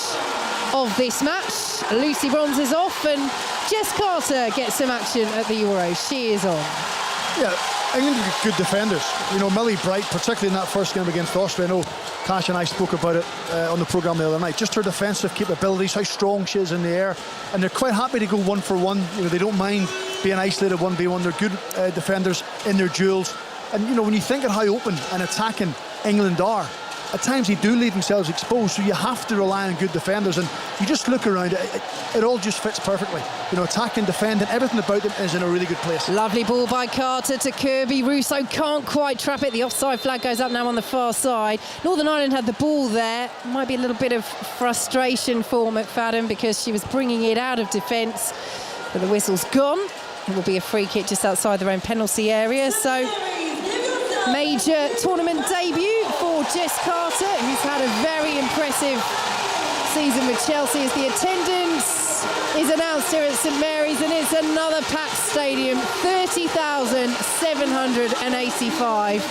Speaker 3: of this match. Lucy Bronze is off and Jess Carter gets some action at the Euros. She is on.
Speaker 5: Yeah, England are good defenders. You know, Millie Bright, particularly in that first game against Austria. I know Tash and I spoke about it on the programme the other night. Just her defensive capabilities, how strong she is in the air, and they're quite happy to go 1 for 1. You know, they don't mind being isolated 1v1. They're good defenders in their duels. And you know, when you think of how open and attacking England are, at times they do leave themselves exposed, so you have to rely on good defenders, and you just look around, it all just fits perfectly. You know, attacking, defending, everything about them is in a really good place.
Speaker 3: Lovely ball by Carter to Kirby. Russo can't quite trap it. The offside flag goes up now on the far side. Northern Ireland had the ball there. Might be a little bit of frustration for McFadden because she was bringing it out of defence, but the whistle's gone. It will be a free kick just outside their own penalty area. So major tournament debut for Jess Carter, who's had a very impressive season with Chelsea, as the attendance is announced here at St Mary's, and it's another packed stadium, 30,785.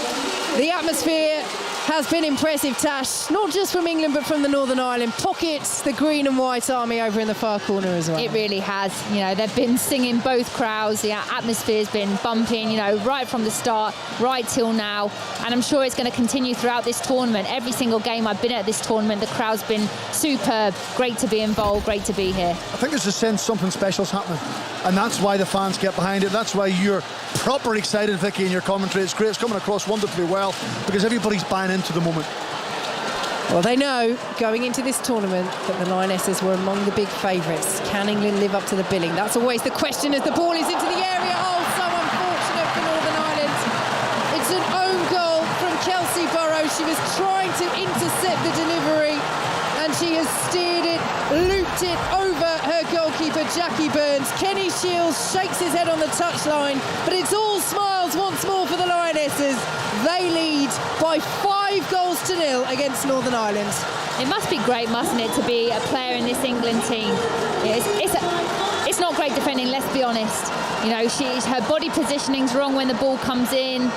Speaker 3: The atmosphere has been impressive, Tash, not just from England but from the Northern Ireland pockets, the green and white army over in the far corner as well.
Speaker 4: It really has. You know, they've been singing both crowds. The atmosphere's been bumping, you know, right from the start, right till now. And I'm sure it's going to continue throughout this tournament. Every single game I've been at this tournament, the crowd's been superb. Great to be involved, great to be here.
Speaker 5: I think there's a sense something special's happening, and that's why the fans get behind it. That's why you're proper excited, Vicky, in your commentary. It's great. It's coming across wonderfully well because everybody's buying into the moment.
Speaker 3: Well, they know going into this tournament that the Lionesses were among the big favourites. Can England live up to the billing? That's always the question as the ball is into the area. Oh, so unfortunate for Northern Ireland. It's an own goal from Kelsey Burrows. She was trying to intercept the delivery and she has steered it, looped it over her goalkeeper Jackie Burns. Kenny Shields shakes his head on the touchline, but it's all smiles once more for the Lionesses. They lead by 5-0 against Northern Ireland.
Speaker 4: It must be great, mustn't it, to be a player in this England team. It's not great defending, let's be honest. You know, her body positioning's wrong when the ball comes in,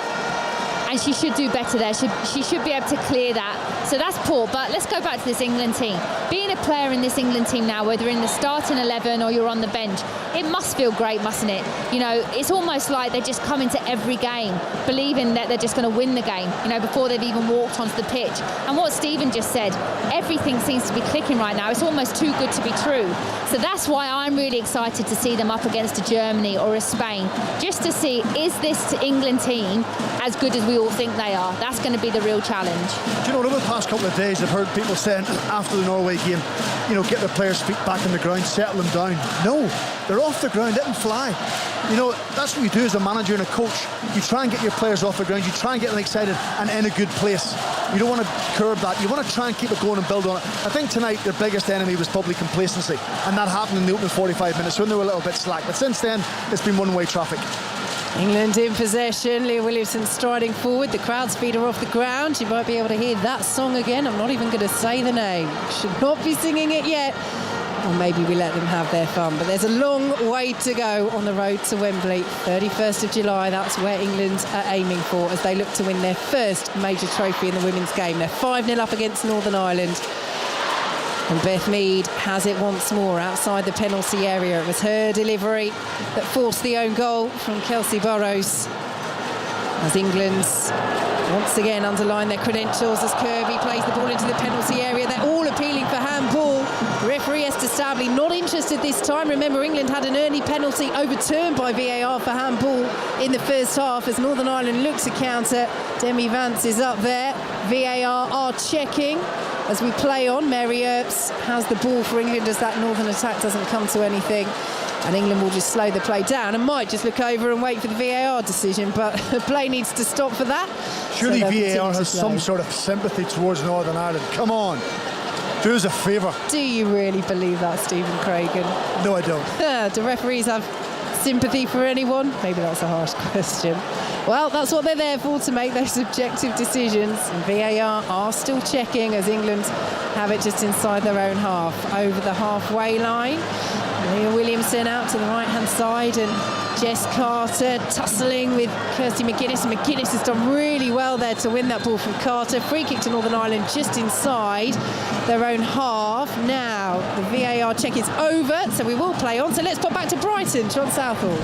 Speaker 4: and she should do better there. She should be able to clear that. So that's poor, but let's go back to this England team. Being a player in this England team now, whether in the starting 11 or you're on the bench, it must feel great, mustn't it? You know, it's almost like they just come into every game believing that they're just going to win the game, you know, before they've even walked onto the pitch. And what Stephen just said, everything seems to be clicking right now. It's almost too good to be true. So that's why I'm really excited to see them up against a Germany or a Spain, just to see, is this England team as good as we all think they are? That's going to be the real challenge.
Speaker 5: Do you know, over the past couple of days I've heard people saying after the Norway game, you know, get the players' feet back on the ground, settle them down. No, they're off the ground, let them fly. You know, that's what you do as a manager and a coach. You try and get your players off the ground, you try and get them excited and in a good place. You don't want to curb that. You want to try and keep it going and build on it. I think tonight their biggest enemy was probably complacency, and that happened in the opening 45 minutes when they were a little bit slack. But since then, it's been one-way traffic.
Speaker 3: England in possession. Leah Williamson striding forward. The crowd's feet are off the ground. You might be able to hear that song again. I'm not even going to say the name. Should not be singing it yet. Or maybe we let them have their fun. But there's a long way to go on the road to Wembley. 31st of July, that's where England are aiming for as they look to win their first major trophy in the women's game. They're 5-0 up against Northern Ireland. And Beth Mead has it once more outside the penalty area. It was her delivery that forced the own goal from Kelsey Burrows. As England once again underline their credentials as Kirby plays the ball into the penalty area. They're all appealing for handball. The referee Esther Stavely not interested this time. Remember, England had an early penalty overturned by VAR for handball in the first half as Northern Ireland looks to counter. Demi Vance is up there. VAR are checking as we play on. Mary Earps has the ball for England as that Northern attack doesn't come to anything. And England will just slow the play down and might just look over and wait for the VAR decision, but the play needs to stop for that.
Speaker 5: Surely so VAR has some sort of sympathy towards Northern Ireland. Come on, do us a favour.
Speaker 3: Do you really believe that, Stephen Craigan?
Speaker 5: No, I don't.
Speaker 3: Do referees have sympathy for anyone? Maybe that's a harsh question. Well, that's what they're there for, to make those objective decisions. And VAR are still checking as England have it just inside their own half, over the halfway line. Leah Williamson out to the right-hand side and Jess Carter tussling with Kirsty McGuinness. And McGuinness has done really well there to win that ball from Carter. Free kick to Northern Ireland just inside their own half. Now the VAR check is over, so we will play on. So let's pop back to Brighton. John Southall.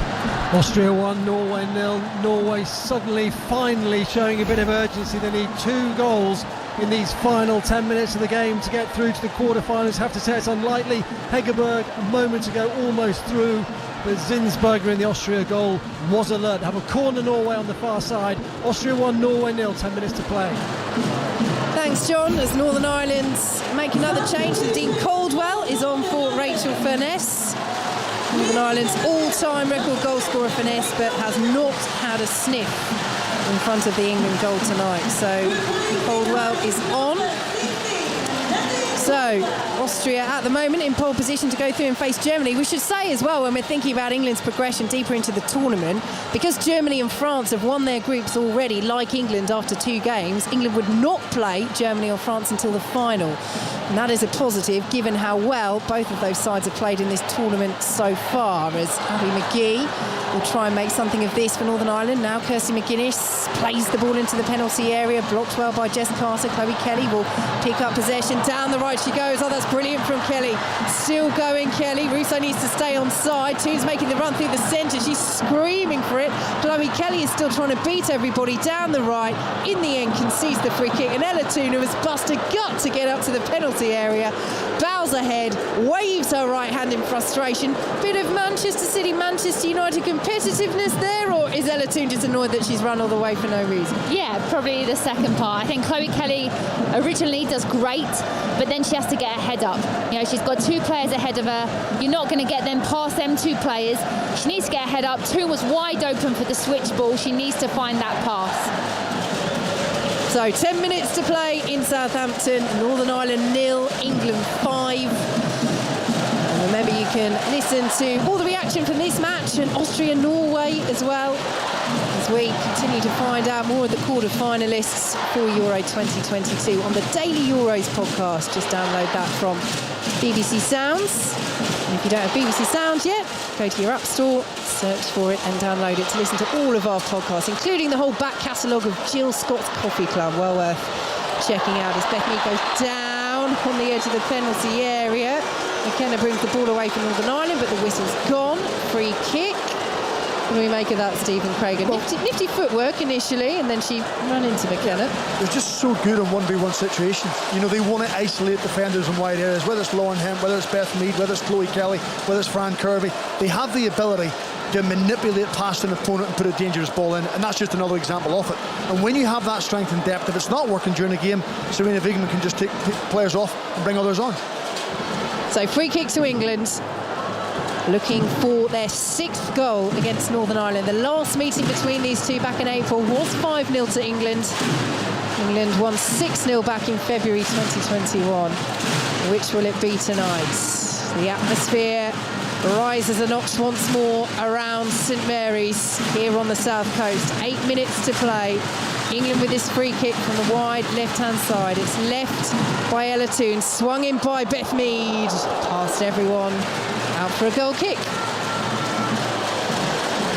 Speaker 6: Austria 1, Norway 0. Norway suddenly, finally showing a bit of urgency. They need 2 goals in these final 10 minutes of the game to get through to the quarterfinals. Have to say it's unlikely. Hegerberg a moment ago almost through, but Zinsberger in the Austria goal was alert. Have a corner Norway on the far side. Austria 1, Norway 0, 10 minutes to play.
Speaker 3: Thanks, John. As Northern Ireland make another change, Dean Caldwell is on for Rachel Furness. Northern Ireland's all-time record goal scorer Furness, but has not had a sniff in front of the England goal tonight. So Caldwell is on. So Austria at the moment in pole position to go through and face Germany. We should say as well, when we're thinking about England's progression deeper into the tournament, because Germany and France have won their groups already, like England after 2 games, England would not play Germany or France until the final. And that is a positive, given how well both of those sides have played in this tournament so far, as Abby McGee will try and make something of this for Northern Ireland. Now Kirsty McGuinness plays the ball into the penalty area, blocked well by Jess Carter. Chloe Kelly will pick up possession. Down the right she goes. Oh, that's brilliant from Kelly. Still going, Kelly. Russo needs to stay on side. Toon's making the run through the centre. She's screaming for it. Chloe Kelly is still trying to beat everybody down the right. In the end, concedes the free kick. And Ella Toon, who has busted gut to get up to the penalty area, bows ahead, waves her right hand in frustration. Bit of Manchester City, Manchester United competitiveness there, or is Ella Toon just annoyed that she's run all the way for no reason?
Speaker 4: Yeah, probably the second part. I think Chloe Kelly originally does great, but then she has to get her head up. You know, she's got 2 players ahead of her. You're not going to get them past them 2 players. She needs to get her head up. Toon was wide open for the switch ball. She needs to find that pass.
Speaker 3: So 10 minutes to play in Southampton. Northern Ireland 0, England 5. And remember, you can listen to all the reaction from this match and Austria-Norway as well, as we continue to find out more of the quarter-finalists for Euro 2022 on the Daily Euros podcast. Just download that from BBC Sounds. And if you don't have BBC Sounds yet, go to your App Store, search for it and download it to listen to all of our podcasts, including the whole back catalogue of Jill Scott's Coffee Club. Well worth checking out as Beth Mead goes down on the edge of the penalty area. McKenna brings the ball away from Northern Ireland, but the whistle's gone. Free kick. What do we make of that, Stephen Craigan? Well, nifty footwork initially, and then she ran into McKenna.
Speaker 5: They're just so good in 1v1 situations. You know, they want to isolate defenders in wide areas, whether it's Lauren Hemp, whether it's Beth Mead, whether it's Chloe Kelly, whether it's Fran Kirby. They have the ability to manipulate past an opponent and put a dangerous ball in, and that's just another example of it. And when you have that strength and depth, if it's not working during a game, Serena Wigman can just take players off and bring others on.
Speaker 3: So free kick to England, looking for their 6th goal against Northern Ireland. The last meeting between these two back in April was 5-0 to England. England won 6-0 back in February 2021. Which will it be tonight? The atmosphere rises a notch once more around St Mary's here on the south coast. 8 minutes to play. England with this free kick from the wide left-hand side. It's left by Ella Toone, swung in by Beth Mead. Past everyone, out for a goal kick.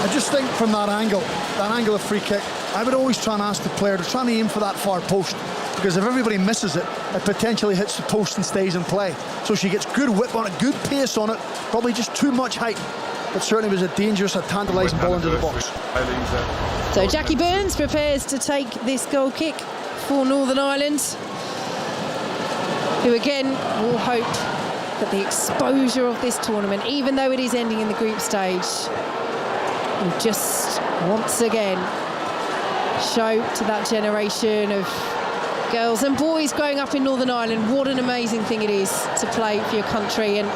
Speaker 5: I just think from that angle of free kick, I would always try and ask the player to try and aim for that far post, because if everybody misses it, it potentially hits the post and stays in play. So she gets good whip on it, good pace on it, probably just too much height. But certainly was a dangerous, a tantalising ball into the box.
Speaker 3: So Jackie Burns prepares to take this goal kick for Northern Ireland, who again will hope that the exposure of this tournament, even though it is ending in the group stage, will just once again show to that generation of girls and boys growing up in Northern Ireland what an amazing thing it is to play for your country. And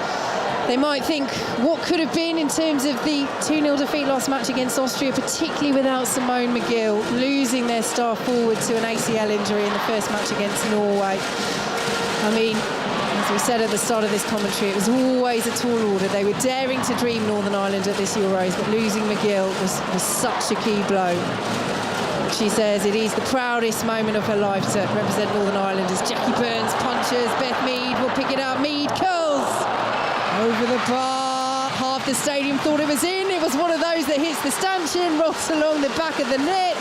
Speaker 3: they might think what could have been in terms of the 2-0 defeat last match against Austria, particularly without Simone McGill, losing their star forward to an ACL injury in the first match against Norway. I mean, as we said at the start of this commentary, it was always a tall order. They were daring to dream Northern Ireland at this Euros, but losing McGill was such a key blow. She says it is the proudest moment of her life to represent Northern Ireland as Jackie Burns punches. Beth Mead will pick it up. Mead curls over the bar. Half the stadium thought it was in. It was one of those that hits the stanchion, rocks along the back of the net,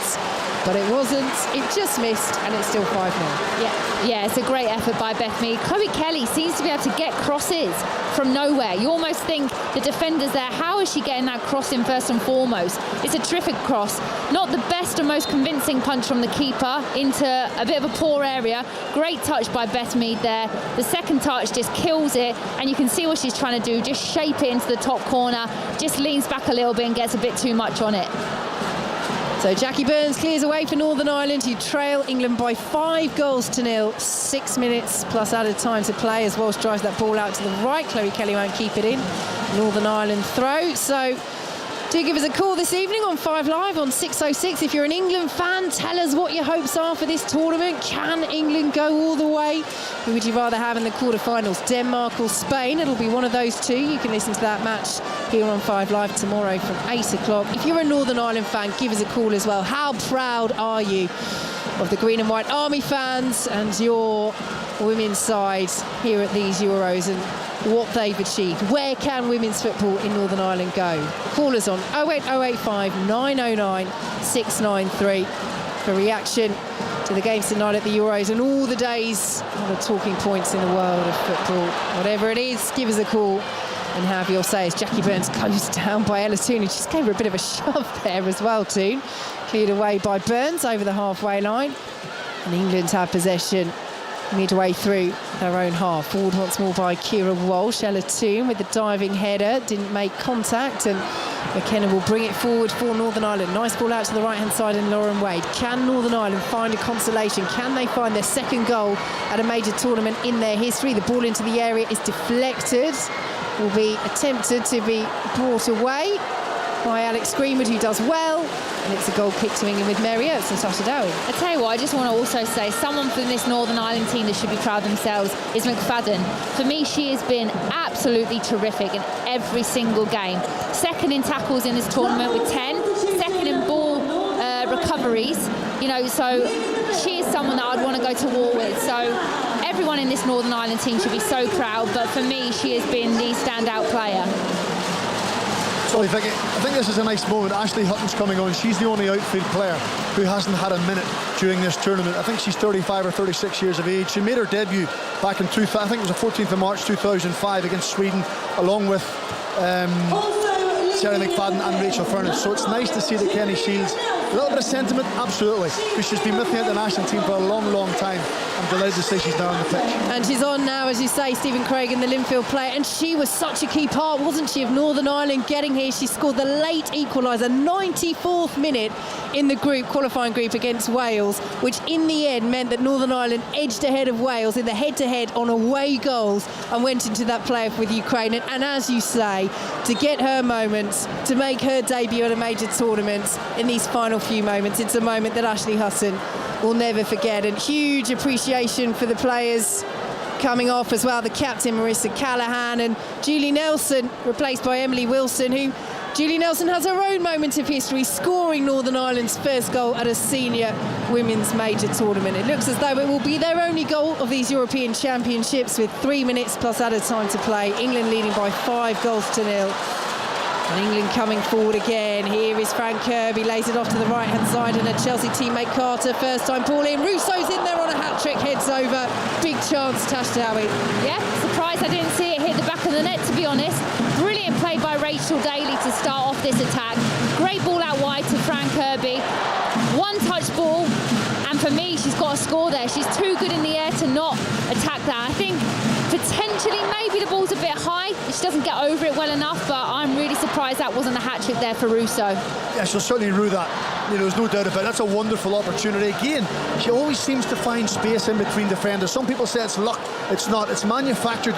Speaker 3: but it wasn't. It just missed, and it's still 5-0.
Speaker 4: Yeah, it's a great effort by Beth Mead. Chloe Kelly seems to be able to get crosses from nowhere. You almost think the defender's there. How is she getting that cross in first and foremost? It's a terrific cross. Not the best or most convincing punch from the keeper into a bit of a poor area. Great touch by Beth Mead there. The second touch just kills it, and you can see what she's trying to do. Just shape it into the top corner. Just leans back a little bit and gets a bit too much on it.
Speaker 3: So Jackie Burns clears away for Northern Ireland, who trail England by 5-0. 6 minutes plus added time to play as Walsh drives that ball out to the right. Chloe Kelly won't keep it in. Northern Ireland throw. So do give us a call this evening on 5 Live on 606. If you're an England fan, tell us what your hopes are for this tournament. Can England go all the way? Who would you rather have in the quarterfinals, Denmark or Spain? It'll be one of those two. You can listen to that match here on 5 Live tomorrow from 8 o'clock. If you're a Northern Ireland fan, give us a call as well. How proud are you of the Green and White Army fans and your women's side here at these Euros and what they've achieved? Where can women's football in Northern Ireland go? Call us on 08085 909 693 for reaction to the games tonight at the Euros and all the days, all the talking points in the world of football. Whatever it is, give us a call and have your say as Jackie Burns closed down by Ella Toone, who just gave her a bit of a shove there as well. Toone cleared away by Burns over the halfway line, and England have possession midway through their own half. Forward once more by Ciara Walsh. Ella Toone with the diving header, didn't make contact, and McKenna will bring it forward for Northern Ireland. Nice ball out to the right hand side, and Lauren Wade. Can Northern Ireland find a consolation? Can they find their second goal at a major tournament in their history? The ball into the area is deflected, will be attempted to be brought away by Alex Greenwood, who does well, and it's a goal kick to England with Mary Earps and Sasha Dowie.
Speaker 4: I tell you what, I just want to also say someone from this Northern Ireland team that should be proud of themselves is McFadden. For me, she has been absolutely terrific in every single game. Second in tackles in this tournament with 10, second in ball recoveries, you know, so she is someone that I'd want to go to war with. So everyone in this Northern Ireland team should be so proud, but for me, she has been the standout player.
Speaker 5: Sorry, Vicky, I think this is a nice moment. Ashley Hutton's coming on. She's the only outfield player who hasn't had a minute during this tournament. I think she's 35 or 36 years of age. She made her debut back in, I think it was the 14th of March 2005 against Sweden, along with Sarah McFadden and Rachel Furness. So it's nice to see that Kenny Shields, a little bit of sentiment, absolutely, because she's been with the international team for a long, long time. I'm delighted to say she's now on the pitch.
Speaker 3: And she's on now, as you say, Stephen Craig and the Linfield player. And she was such a key part, wasn't she, of Northern Ireland getting here. She scored the late equaliser, 94th minute in the qualifying group against Wales, which in the end meant that Northern Ireland edged ahead of Wales in the head-to-head on away goals and went into that playoff with Ukraine. And as you say, to get her moments, to make her debut at a major tournament in these final few moments, it's a moment that Ashley Hutton will never forget. And huge appreciation for the players coming off as well. The captain, Marissa Callahan, and Julie Nelson, replaced by Emily Wilson, who Julie Nelson has her own moment of history, scoring Northern Ireland's first goal at a senior women's major tournament. It looks as though it will be their only goal of these European Championships, with 3 minutes plus added time to play. England leading by 5-0. And England coming forward again. Here is Frank Kirby, lays it off to the right-hand side, and her Chelsea teammate Carter, first time Pauline. Russo's in there on a hat-trick, heads over. Big chance, Tash Dowie.
Speaker 4: Yeah, surprised I didn't see it hit the back of the net, to be honest. Brilliant play by Rachel Daly to start off this attack. Great ball out wide to Frank Kirby. One-touch ball, and for me, she's got to score there. She's too good in the air to not attack that. I think potentially maybe the ball's a bit high. She doesn't get over it well enough, but I'm really surprised that wasn't a hat-trick there for Russo.
Speaker 5: Yeah, she'll certainly rue that. There's no doubt about it. That's a wonderful opportunity. Again, she always seems to find space in between defenders. Some people say it's luck. It's not. It's manufactured.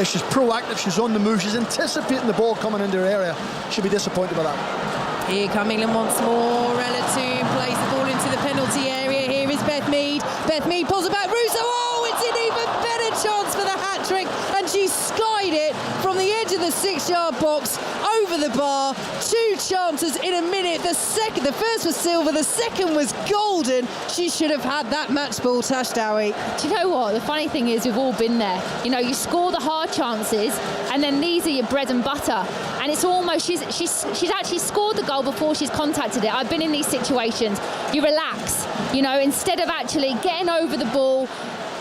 Speaker 5: She's proactive. She's on the move. She's anticipating the ball coming into her area. She'll be disappointed by that.
Speaker 3: Here come England once more. Ella Toon plays the ball into the penalty area. Here is Beth Mead. Beth Mead pulls it back. Russo, oh, it's an even better chance for the hat-trick, and she skied it from the edge of the 6-yard box over the bar. 2 chances in a minute. The first was silver, the second was golden. She should have had that match ball, Tash Dowie.
Speaker 4: Do you know what? The funny thing is, we've all been there. You score the hard chances, and then these are your bread and butter. And it's almost, she's actually scored the goal before she's contacted it. I've been in these situations. You relax, instead of actually getting over the ball,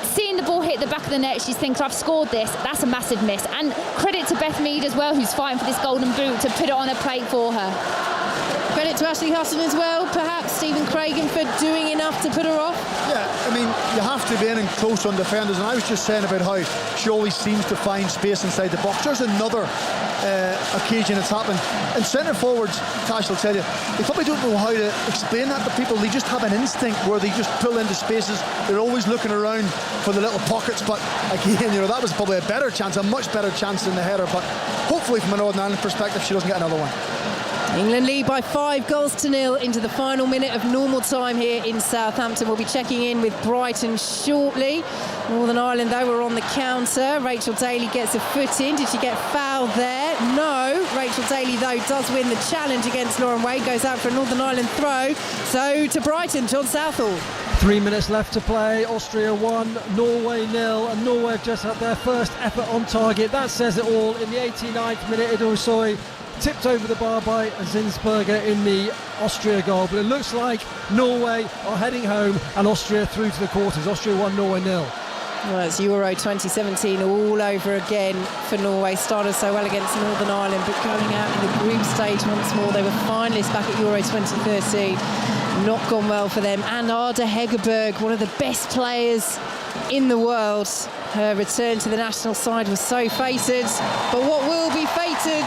Speaker 4: seeing the ball hit the back of the net, she thinks, I've scored this. That's a massive miss. And credit to Beth Mead as well, who's fighting for this golden boot to put it on a plate for her.
Speaker 3: Credit to Ashley Hutton as well, perhaps Stephen Craigan for doing enough to put her off.
Speaker 5: Yeah, you have to be in and close on defenders, and I was just saying about how she always seems to find space inside the box. There's another occasion it's happened. And centre forwards, Tash will tell you, they probably don't know how to explain that to people. They just have an instinct where they just pull into spaces. They're always looking around for the little pockets, but again, that was probably a better chance, a much better chance than the header, but hopefully from a Northern Ireland perspective she doesn't get another one.
Speaker 3: England lead by 5-0 into the final minute of normal time here in Southampton. We'll be checking in with Brighton shortly. Northern Ireland, though, were on the counter. Rachel Daly gets a foot in. Did she get fouled there? No. Rachel Daly, though, does win the challenge against Lauren Wade. Goes out for a Northern Ireland throw. So to Brighton, John Southall.
Speaker 6: 3 minutes left to play. Austria 1, Norway 0, and Norway have just had their first effort on target. That says it all. In the 89th minute, Idorsoy tipped over the bar by Zinsberger in the Austria goal, but it looks like Norway are heading home and Austria through to the quarters. Austria 1, Norway 0.
Speaker 3: Well, it's Euro 2017 all over again for Norway. Started so well against Northern Ireland, but going out in the group stage once more. They were finalists back at Euro 2013. Not gone well for them. And Arda Hegerberg, one of the best players in the world. Her return to the national side was so fated, but what will be fated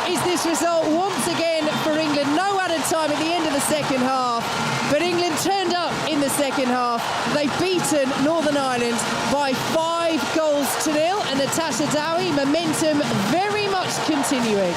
Speaker 3: is this result once again for England. No added time at the end of the second half, but England turned up in the second half. They've beaten Northern Ireland by 5-0, and Natasha Dowie, momentum very much continuing.